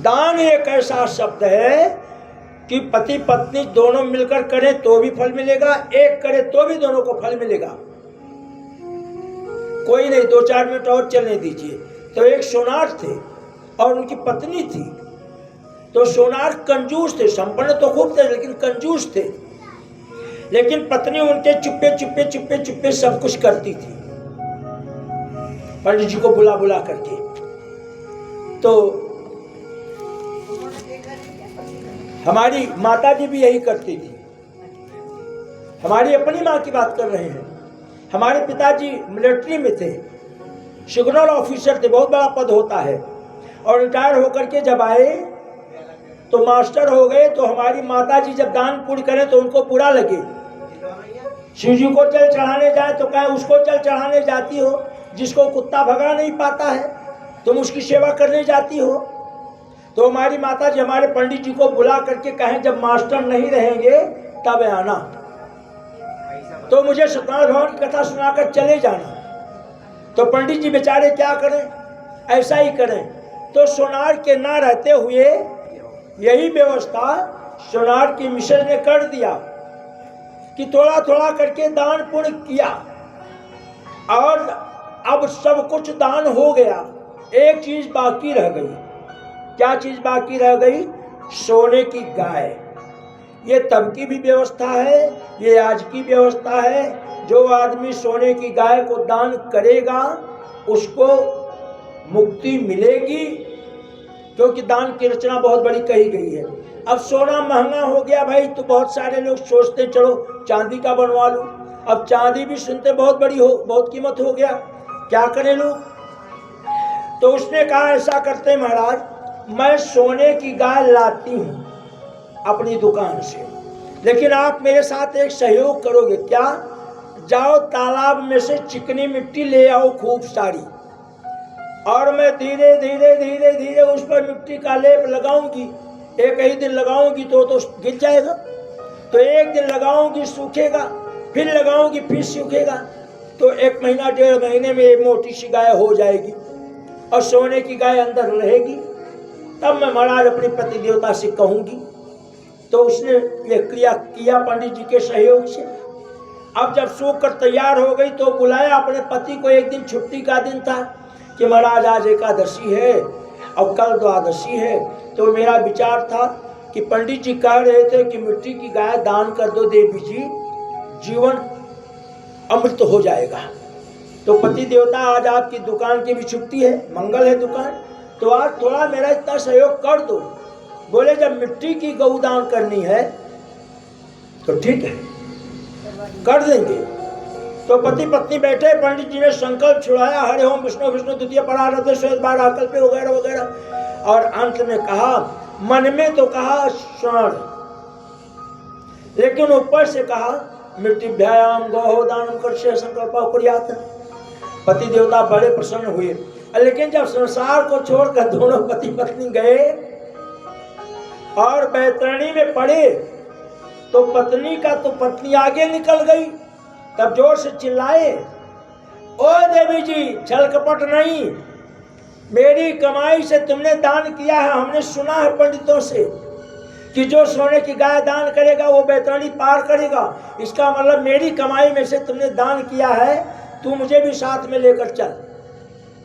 दान एक ऐसा शब्द है कि पति पत्नी दोनों मिलकर करें तो भी फल मिलेगा, एक करे तो भी दोनों को फल मिलेगा। कोई नहीं, 2-4 मिनट और चलने दीजिए। तो एक सोनार थे और उनकी पत्नी थी। तो सोनार कंजूस थे, संपन्न तो खूब थे लेकिन कंजूस थे। लेकिन पत्नी उनके चुप्पे चुप्पे चुप्पे चुप्पे सब कुछ करती थी, पंडित जी को बुला बुला करके। तो हमारी माता जी भी यही करती थी। हमारी अपनी माँ की बात कर रहे हैं। हमारे पिताजी मिलिट्री में थे, सिग्नल ऑफिसर थे, बहुत बड़ा पद होता है। और रिटायर होकर के जब आए तो मास्टर हो गए। तो हमारी माता जी जब दान पुण्य करें तो उनको बुरा लगे। शिव जी को जल चढ़ाने जाए तो कहें उसको जल चढ़ाने जाती हो, जिसको कुत्ता भगा नहीं पाता है तुम उसकी सेवा करने जाती हो। तो हमारी माता जी हमारे पंडित जी को बुला करके कहें जब मास्टर नहीं रहेंगे तब आना, तो मुझे सत्यनारायण भगवान की कथा सुनाकर चले जाना। तो पंडित जी बेचारे क्या करें, ऐसा ही करें। तो सोनार के ना रहते हुए यही व्यवस्था सोनार की मिशन ने कर दिया कि थोड़ा थोड़ा करके दान पुण्य किया। और अब सब कुछ दान हो गया, एक चीज बाकी रह गई। क्या चीज बाकी रह गई? सोने की गाय। ये तब की भी व्यवस्था है, ये आज की व्यवस्था है। जो आदमी सोने की गाय को दान करेगा उसको मुक्ति मिलेगी, क्योंकि दान की रचना बहुत बड़ी कही गई है। अब सोना महंगा हो गया भाई, तो बहुत सारे लोग सोचते चलो चांदी का बनवा लूं। अब चांदी भी सुनते बहुत बड़ी हो, बहुत कीमत हो गया, क्या करें लोग। तो उसने कहा ऐसा करते महाराज, मैं सोने की गाय लाती हूं अपनी दुकान से, लेकिन आप मेरे साथ एक सहयोग करोगे क्या? जाओ तालाब में से चिकनी मिट्टी ले आओ खूब सारी, और मैं धीरे धीरे धीरे धीरे उस पर मिट्टी का लेप लगाऊंगी। एक ही दिन लगाऊंगी तो गिर जाएगा, तो एक दिन लगाऊंगी सूखेगा, फिर लगाऊंगी फिर सूखेगा, तो 1 महीना 1.5 महीने में एक मोटी सी गाय हो जाएगी और सोने की गाय अंदर रहेगी। तब मैं महाराज अपने पति देवता से कहूंगी। तो उसने ये क्रिया किया पंडित जी के सहयोग से। अब जब सूख कर तैयार हो गई तो बुलाया अपने पति को। एक दिन छुट्टी का दिन था कि महाराज आज एकादशी है और कल द्वादशी है। तो मेरा विचार था कि पंडित जी कह रहे थे कि मिट्टी की गाय दान कर दो देवी जी, जीवन अमृत हो जाएगा। तो पति देवता आज आपकी दुकान की भी छुट्टी है, मंगल है दुकान, तो आज थोड़ा मेरा इतना सहयोग कर दो। बोले जब मिट्टी की गौ दान करनी है तो ठीक है कर देंगे। तो पति पत्नी बैठे, पंडित जी ने संकल्प छुड़ाया, हरे ओम विष्णु विष्णु द्वितीय परारब्ध श्वेत बार आकल्प वगैरह वगैरह, और अंत में कहा, मन में तो कहा स्वर्ण, लेकिन ऊपर से कहा मिट्टिभ्याम गौः दानम कर्ष्य संकल्प कुर्यात्। पति देवता बड़े प्रसन्न हुए लेकिन जब संसार को छोड़कर दोनों पति पत्नी गए और बैतरणी में पड़े तो पत्नी का तो पत्नी आगे निकल गई। तब जोर से चिल्लाए, ओ देवी जी, छल कपट नहीं, मेरी कमाई से तुमने दान किया है। हमने सुना है पंडितों से कि जो सोने की गाय दान करेगा वो बैतरणी पार करेगा। इसका मतलब मेरी कमाई में से तुमने दान किया है, तू मुझे भी साथ में लेकर चल।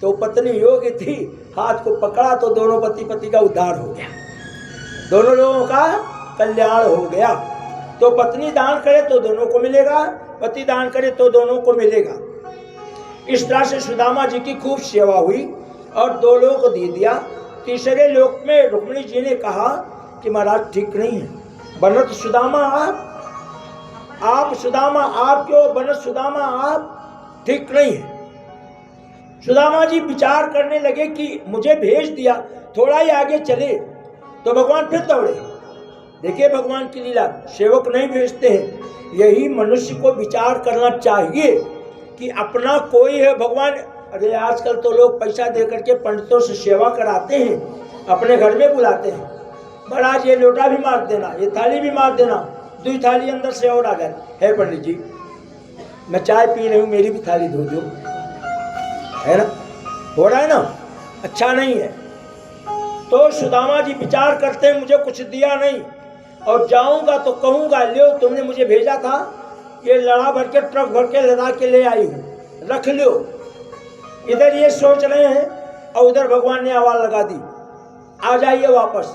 तो पत्नी योग्य थी, हाथ को पकड़ा तो दोनों पति का उद्धार हो गया, दोनों लोगों का कल्याण हो गया। तो पत्नी दान करे तो दोनों को मिलेगा, पति दान करे तो दोनों को मिलेगा। इस तरह से सुदामा जी की खूब सेवा हुई और 2 लोक दे दिया। तीसरे लोक में रुक्मिणी जी ने कहा कि महाराज ठीक नहीं है, बनत सुदामा आप सुदामा आप क्यों, बनत सुदामा आप ठीक नहीं है। सुदामा जी विचार करने लगे कि मुझे भेज दिया, थोड़ा ही आगे चले तो भगवान फिर दौड़े। देखिए भगवान की लीला, सेवक नहीं भेजते हैं। यही मनुष्य को विचार करना चाहिए कि अपना कोई है भगवान। अरे आजकल तो लोग पैसा दे करके पंडितों से सेवा कराते हैं, अपने घर में बुलाते हैं, महाराज ये लोटा भी मार देना, ये थाली भी मार देना, 2 थाली अंदर से और आ जाए। है पंडित जी, मैं चाय पी रही हूँ, मेरी भी थाली धो दो, है ना, हो रहा है ना, अच्छा नहीं है। तो सुदामा जी विचार करते हैं मुझे कुछ दिया नहीं, और जाऊंगा तो कहूंगा लो तुमने मुझे भेजा था, ये लड़ा भर के ट्रक भर के लदा के ले आई हूँ, रख लो। इधर ये सोच रहे हैं और उधर भगवान ने आवाज लगा दी, आ जाइए वापस।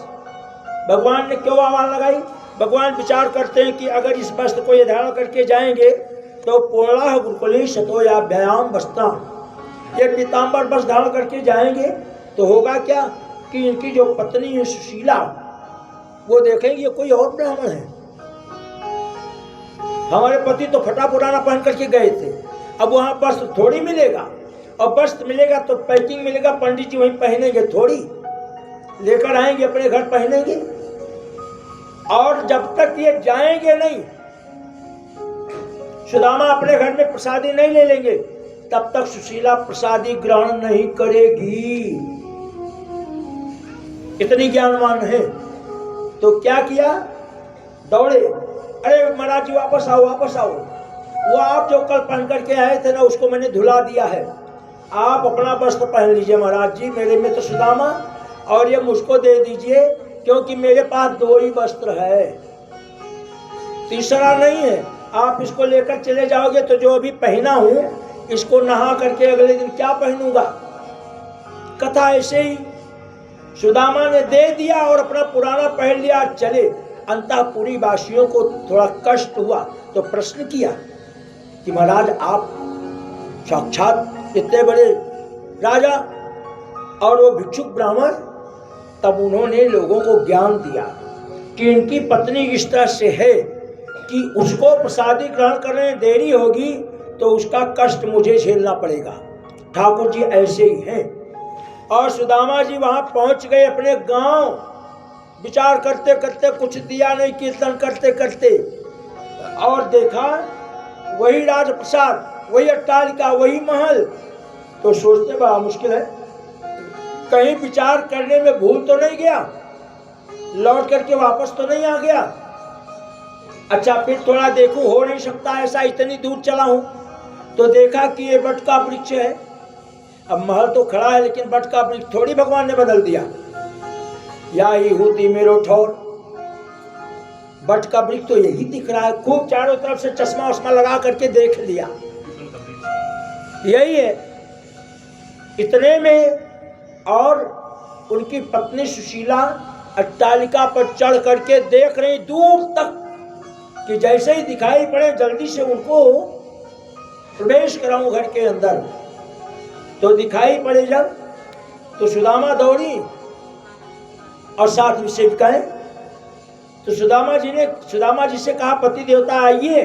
भगवान ने क्यों आवाज लगाई? भगवान विचार करते हैं कि अगर इस वस्त्र को ये धारण करके जाएंगे तो पूर्णा गुरुकुली शतो या व्यायाम वस्त्र, ये पीताम्बर वस्त्र धारण करके जाएंगे तो होगा क्या कि इनकी जो पत्नी है सुशीला, वो देखेंगे कोई और ब्राह्मण है। हमारे पति तो फटा पुराना पहन करके गए थे, अब वहां वस्त्र थोड़ी मिलेगा, और वस्त्र मिलेगा तो पैकिंग मिलेगा, पंडित जी वहीं पहनेंगे थोड़ी, लेकर आएंगे अपने घर पहनेंगे। और जब तक ये जाएंगे नहीं, सुदामा अपने घर में प्रसादी नहीं ले लेंगे, तब तक सुशीला प्रसादी ग्रहण नहीं करेगी। इतनी ज्ञानवान है। तो क्या किया, दौड़े, अरे महाराज जी वापस आओ वापस आओ, वो आप जो कल पहन करके आए थे ना उसको मैंने धुला दिया है, आप अपना वस्त्र पहन लीजिए महाराज जी, मेरे में तो सुदामा, और ये मुझको दे दीजिए क्योंकि मेरे पास 2 ही वस्त्र है, तीसरा नहीं है। आप इसको लेकर चले जाओगे तो जो अभी पहना हूं इसको नहा करके अगले दिन क्या पहनूंगा। कथा ऐसे ही सुदामा ने दे दिया और अपना पुराना पहन लिया, चले। अंतःपुरी वासियों को थोड़ा कष्ट हुआ तो प्रश्न किया कि महाराज आप साक्षात इतने बड़े राजा और वो भिक्षुक ब्राह्मण। तब उन्होंने लोगों को ज्ञान दिया कि इनकी पत्नी इस तरह से है कि उसको प्रसादी ग्रहण करने में देरी होगी तो उसका कष्ट मुझे झेलना पड़ेगा। ठाकुर जी ऐसे ही हैं। और सुदामा जी वहां पहुंच गए अपने गांव, विचार करते करते, कुछ दिया नहीं, कीर्तन करते करते, और देखा वही राजप्रसाद, वही अट्टालिका, वही महल। तो सोचते बड़ा मुश्किल है, कहीं विचार करने में भूल तो नहीं गया, लौट करके वापस तो नहीं आ गया। अच्छा फिर थोड़ा देखूं, हो नहीं सकता ऐसा, इतनी दूर चला हूं। तो देखा कि ये बट का वृक्ष है। अब महल तो खड़ा है लेकिन बट का वृक्ष थोड़ी भगवान ने बदल दिया। या ही होती मेरो ठौर, बट का वृक्ष तो यही दिख रहा है। खूब चारों तरफ से चश्मा उस्मा लगा करके देख लिया, यही है। इतने में और उनकी पत्नी सुशीला अट्टालिका पर चढ़ करके देख रही दूर तक कि जैसे ही दिखाई पड़े जल्दी से उनको प्रवेश कराऊं घर के अंदर। तो दिखाई पड़े जब, तो सुदामा दौड़ी और साथ में सेविकाएं। तो सुदामा जी से कहा पति देवता आइए,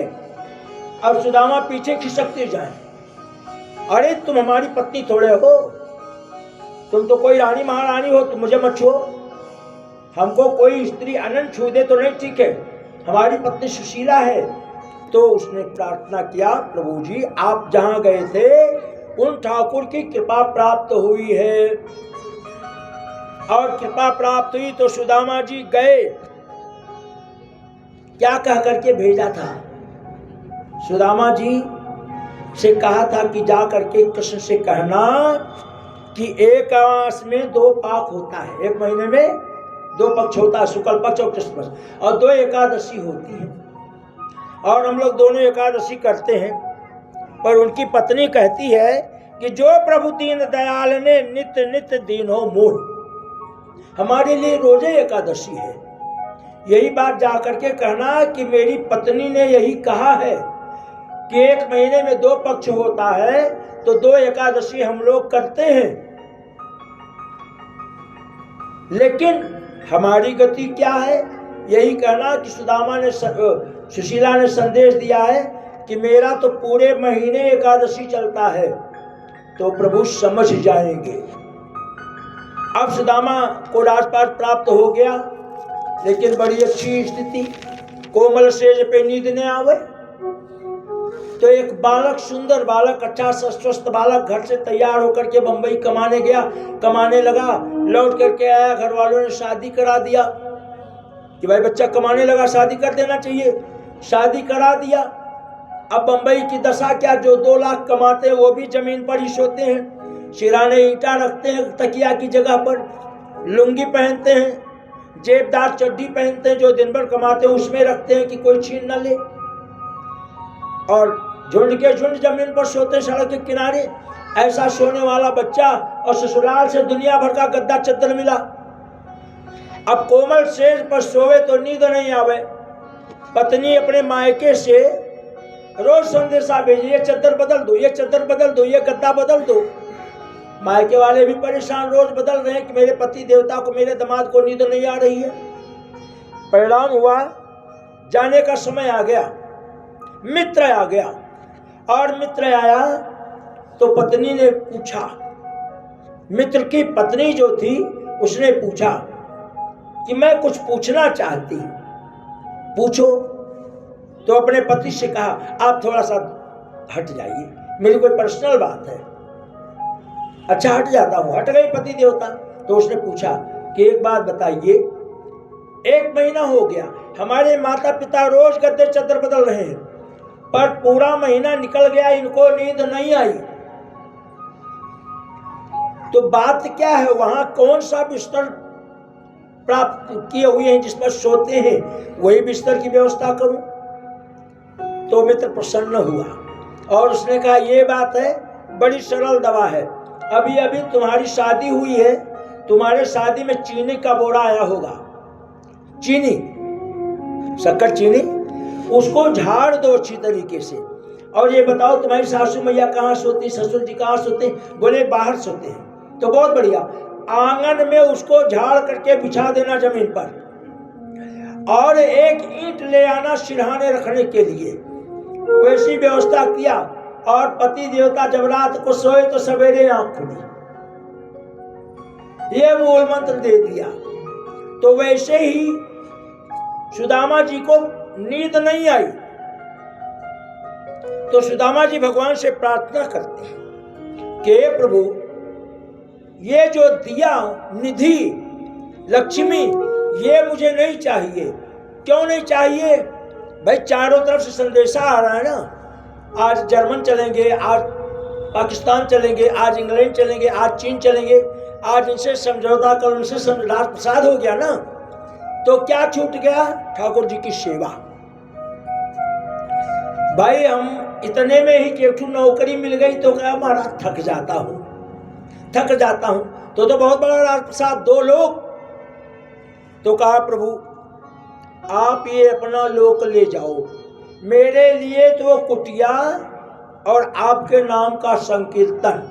और सुदामा पीछे खिसकते जाए। अरे तुम हमारी पत्नी थोड़े हो, तुम तो कोई रानी महारानी हो, तुम मुझे मत छुओ, हमको कोई स्त्री अनंत छू दे तो नहीं ठीक है, हमारी पत्नी सुशीला है। तो उसने प्रार्थना किया, प्रभु जी आप जहां गए थे उन ठाकुर की कृपा प्राप्त हुई है। और कृपा प्राप्त हुई तो सुदामा जी गए, क्या कह करके भेजा था? सुदामा जी से कहा था कि जा करके कृष्ण से कहना कि एक मास में 2 पाक होता है, एक महीने में 2 पक्ष होता है, शुक्ल पक्ष और कृष्ण पक्ष, और 2 एकादशी होती है, और हम लोग दोनों एकादशी करते हैं। पर उनकी पत्नी कहती है कि जो प्रभु दीन दयाल ने नित्य नित्य दीनो मोह, हमारे लिए रोजे एकादशी है। यही बात जा करके कहना कि मेरी पत्नी ने यही कहा है कि एक महीने में 2 पक्ष होता है, तो 2 एकादशी हम लोग करते हैं। लेकिन हमारी गति क्या है? यही कहना कि सुशीला ने संदेश दिया है कि मेरा तो पूरे महीने एकादशी चलता है, तो प्रभु समझ जाएंगे। अब सुदामा को राजपाट प्राप्त हो गया, लेकिन बड़ी अच्छी स्थिति, कोमल सेज पे नींद न आवे। तो एक बालक, सुंदर बालक, अच्छा स्वस्थ बालक घर से तैयार होकर के बंबई कमाने गया, कमाने लगा, लौट करके आया, घर वालों ने शादी करा दिया कि भाई बच्चा कमाने लगा, शादी कर देना चाहिए। शादी करा दिया। अब बंबई की दशा क्या, जो 2 लाख कमाते हैं वो भी जमीन पर ही सोते हैं, सिराने ईंटा रखते हैं तकिया की जगह पर, लुंगी पहनते हैं, जेबदार चड्डी पहनते हैं, जो दिन भर कमाते हैं उसमें रखते हैं कि कोई छीन न ले, और झुंड के झुंड जमीन पर सोते सड़क के किनारे। ऐसा सोने वाला बच्चा, और ससुराल से दुनिया भर का गद्दा चद्दर मिला। अब कोमल सेज पर सोवे तो नींद नहीं आवे। पत्नी अपने मायके से रोज संदेशा भेजी, ये चद्दर बदल दो, ये चद्दर बदल दो, ये गद्दा बदल दो। मायके वाले भी परेशान, रोज बदल रहे हैं कि मेरे पति देवता को, मेरे दामाद को नींद नहीं आ रही है। परिणाम हुआ, जाने का समय आ गया, मित्र आ गया, और मित्र आया तो पत्नी ने पूछा, मित्र की पत्नी जो थी उसने पूछा कि मैं कुछ पूछना चाहती हूं, पूछो। तो अपने पति से कहा, आप थोड़ा सा हट जाइए, मेरी कोई पर्सनल बात है। अच्छा, हट जाता हूं। हट गई पति देवता। तो उसने पूछा कि एक बात बताइए, 1 महीना हो गया, हमारे माता पिता रोज गद्दे चद्दर बदल रहे हैं, पर पूरा महीना निकल गया, इनको नींद नहीं आई, तो बात क्या है? वहां कौन सा बिस्तर प्राप्त किए हुए हैं जिस पर सोते हैं, वही बिस्तर की व्यवस्था करूं? तो मित्र प्रसन्न हुआ और उसने कहा, ये बात है, बड़ी सरल दवा है। अभी अभी तुम्हारी शादी हुई है, तुम्हारे शादी में चीनी का बोरा आया होगा, चीनी, शक्कर चीनी, उसको झाड़ दो अच्छी तरीके से, और ये बताओ तुम्हारी सासू मैया कहाँ सोती, ससुर जी कहाँ सोते? बोले बाहर सोते हैं। तो बहुत बढ़िया, आंगन में उसको झाड़ करके बिछा देना जमीन पर, और एक ईंट ले आना सिरहाने रखने के लिए। वैसी व्यवस्था किया, और पति देवता जब रात को सोए तो सवेरे आंख खुली, ये मूल मंत्र दे दिया। तो वैसे ही सुदामा जी को नींद नहीं आई, तो सुदामा जी भगवान से प्रार्थना करते हैं कि प्रभु, ये जो दिया निधि लक्ष्मी, ये मुझे नहीं चाहिए। क्यों नहीं चाहिए भाई? चारों तरफ से संदेशा आ रहा है ना, आज जर्मन चलेंगे, आज पाकिस्तान चलेंगे, आज इंग्लैंड चलेंगे, आज चीन चलेंगे, आज इनसे समझौता, कल उनसे राज प्रसाद हो गया ना, तो क्या छूट गया? ठाकुर जी की सेवा। भाई हम इतने में ही कि नौकरी मिल गई तो क्या महाराज थक जाता हूं, थक जाता हूं, तो बहुत बड़ा राज प्रसाद, 2 लोग। तो कहा प्रभु आप ये अपना लोक ले जाओ, मेरे लिए तो कुटिया और आपके नाम का संकीर्तन,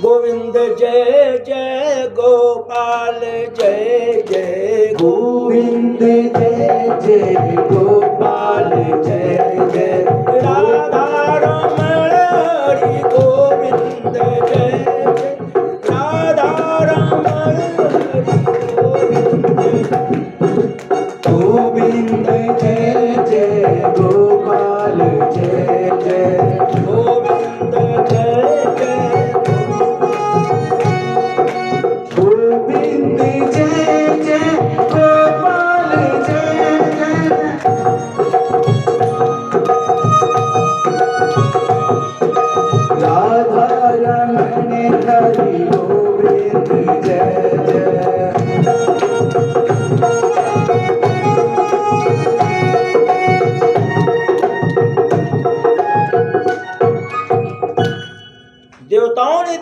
गोविंद जय जय गोपाल जय जय गोविंद जय जय गोपाल जय जय राधा रमण हरि गोविंद जय जय राधा रमण हरि गोविंद जय जय गोपाल जय जय गोविंद जय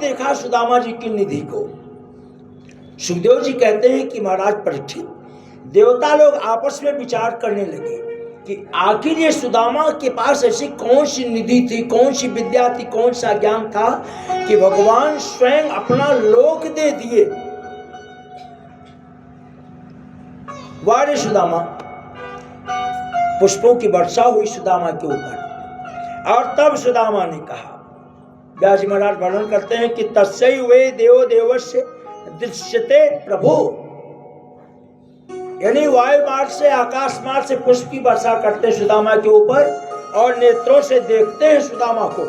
देखा सुदामा जी की निधि को। सुखदेव जी कहते हैं कि महाराज परीक्षित, देवता लोग आपस में विचार करने लगे कि आखिर ये सुदामा के पास ऐसी कौन सी निधि थी, कौन सी विद्या थी, कौन सा ज्ञान था कि भगवान स्वयं अपना लोक दे दिए। वारे सुदामा, पुष्पों की वर्षा हुई सुदामा के ऊपर। और तब सुदामा ने कहा, व्यास जी महाराज वर्णन करते हैं कि तस्यै वे देवो देवस्य दृश्यते प्रभु, यानी वायु मार्ग से, आकाश मार्ग से पुष्प की वर्षा करते सुदामा के ऊपर और नेत्रों से देखते हैं सुदामा को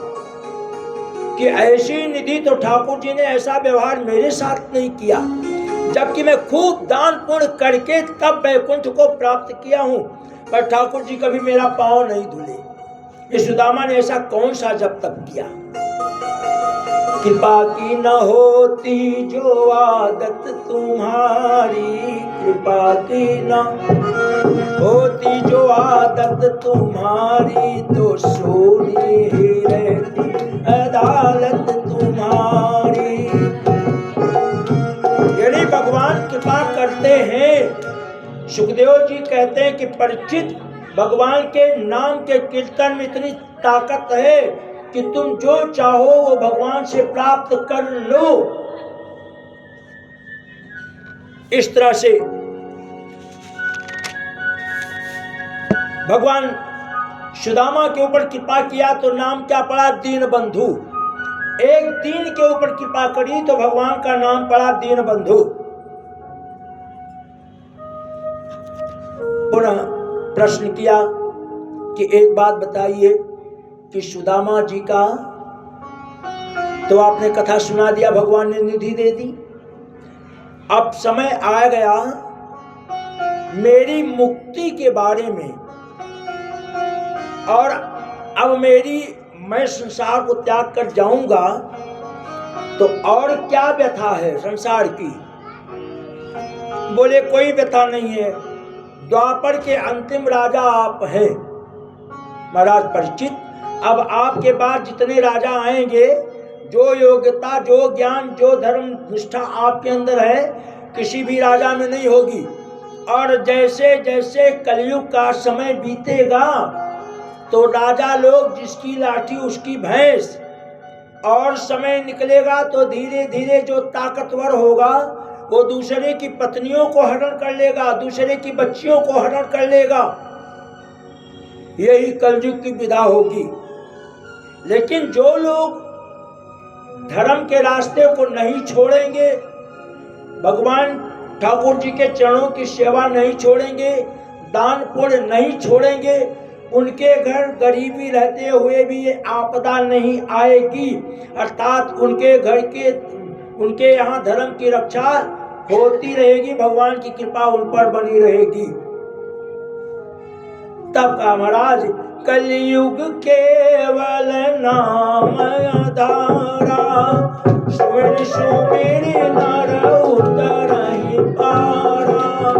कि ऐसी निधि तो ठाकुर जी ने ऐसा व्यवहार मेरे साथ नहीं किया, जबकि मैं खूब दान पुण्य करके तब वैकुंठ को प्राप्त किया हूं, पर ठाकुर जी कभी मेरा पांव नहीं धुले। ये सुदामा ने ऐसा कौन सा जब तक किया? कृपा की न होती जो आदत तुम्हारी, कृपा की न होती जो आदत तुम्हारी, तो सोनी ही रहती अदालत तुम्हारी। यानी भगवान कृपा करते हैं। सुखदेव जी कहते हैं कि परीक्षित, भगवान के नाम के कीर्तन में इतनी ताकत है कि तुम जो चाहो वो भगवान से प्राप्त कर लो। इस तरह से भगवान सुदामा के ऊपर कृपा किया तो नाम क्या पड़ा? दीन बंधु। एक दीन के ऊपर कृपा करी तो भगवान का नाम पड़ा दीन बंधु। पुनः प्रश्न किया कि एक बात बताइए कि सुदामा जी का तो आपने कथा सुना दिया, भगवान ने निधि दे दी, अब समय आ गया मेरी मुक्ति के बारे में, और अब मैं संसार को त्याग कर जाऊंगा तो और क्या व्यथा है संसार की? बोले कोई व्यथा नहीं है, द्वापर के अंतिम राजा आप हैं महाराज परीक्षित। अब आपके बाद जितने राजा आएंगे, जो योग्यता, जो ज्ञान, जो धर्म निष्ठा आपके अंदर है, किसी भी राजा में नहीं होगी। और जैसे जैसे कलयुग का समय बीतेगा तो राजा लोग जिसकी लाठी उसकी भैंस, और समय निकलेगा तो धीरे धीरे जो ताकतवर होगा वो दूसरे की पत्नियों को हरण कर लेगा, दूसरे की बच्चियों को हरण कर लेगा। यही कलयुग की विधा होगी। लेकिन जो लोग धर्म के रास्ते को नहीं छोड़ेंगे, भगवान ठाकुर जी के चरणों की सेवा नहीं छोड़ेंगे, दान पुण्य नहीं छोड़ेंगे, उनके घर गरीबी रहते हुए भी ये आपदा नहीं आएगी। अर्थात उनके घर के, उनके यहाँ धर्म की रक्षा होती रहेगी, भगवान की कृपा उन पर बनी रहेगी। तब का महाराज, कलयुग केवल नाम आधारा, सुमिर सुमिर नर उतरहि पारा।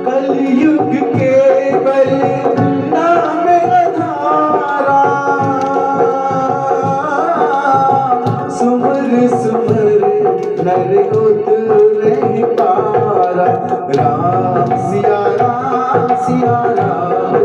कलयुग केवल नाम आधारा, सुमिर सुमिर नर उतरहि पारा। राम सिया राम सिया राम,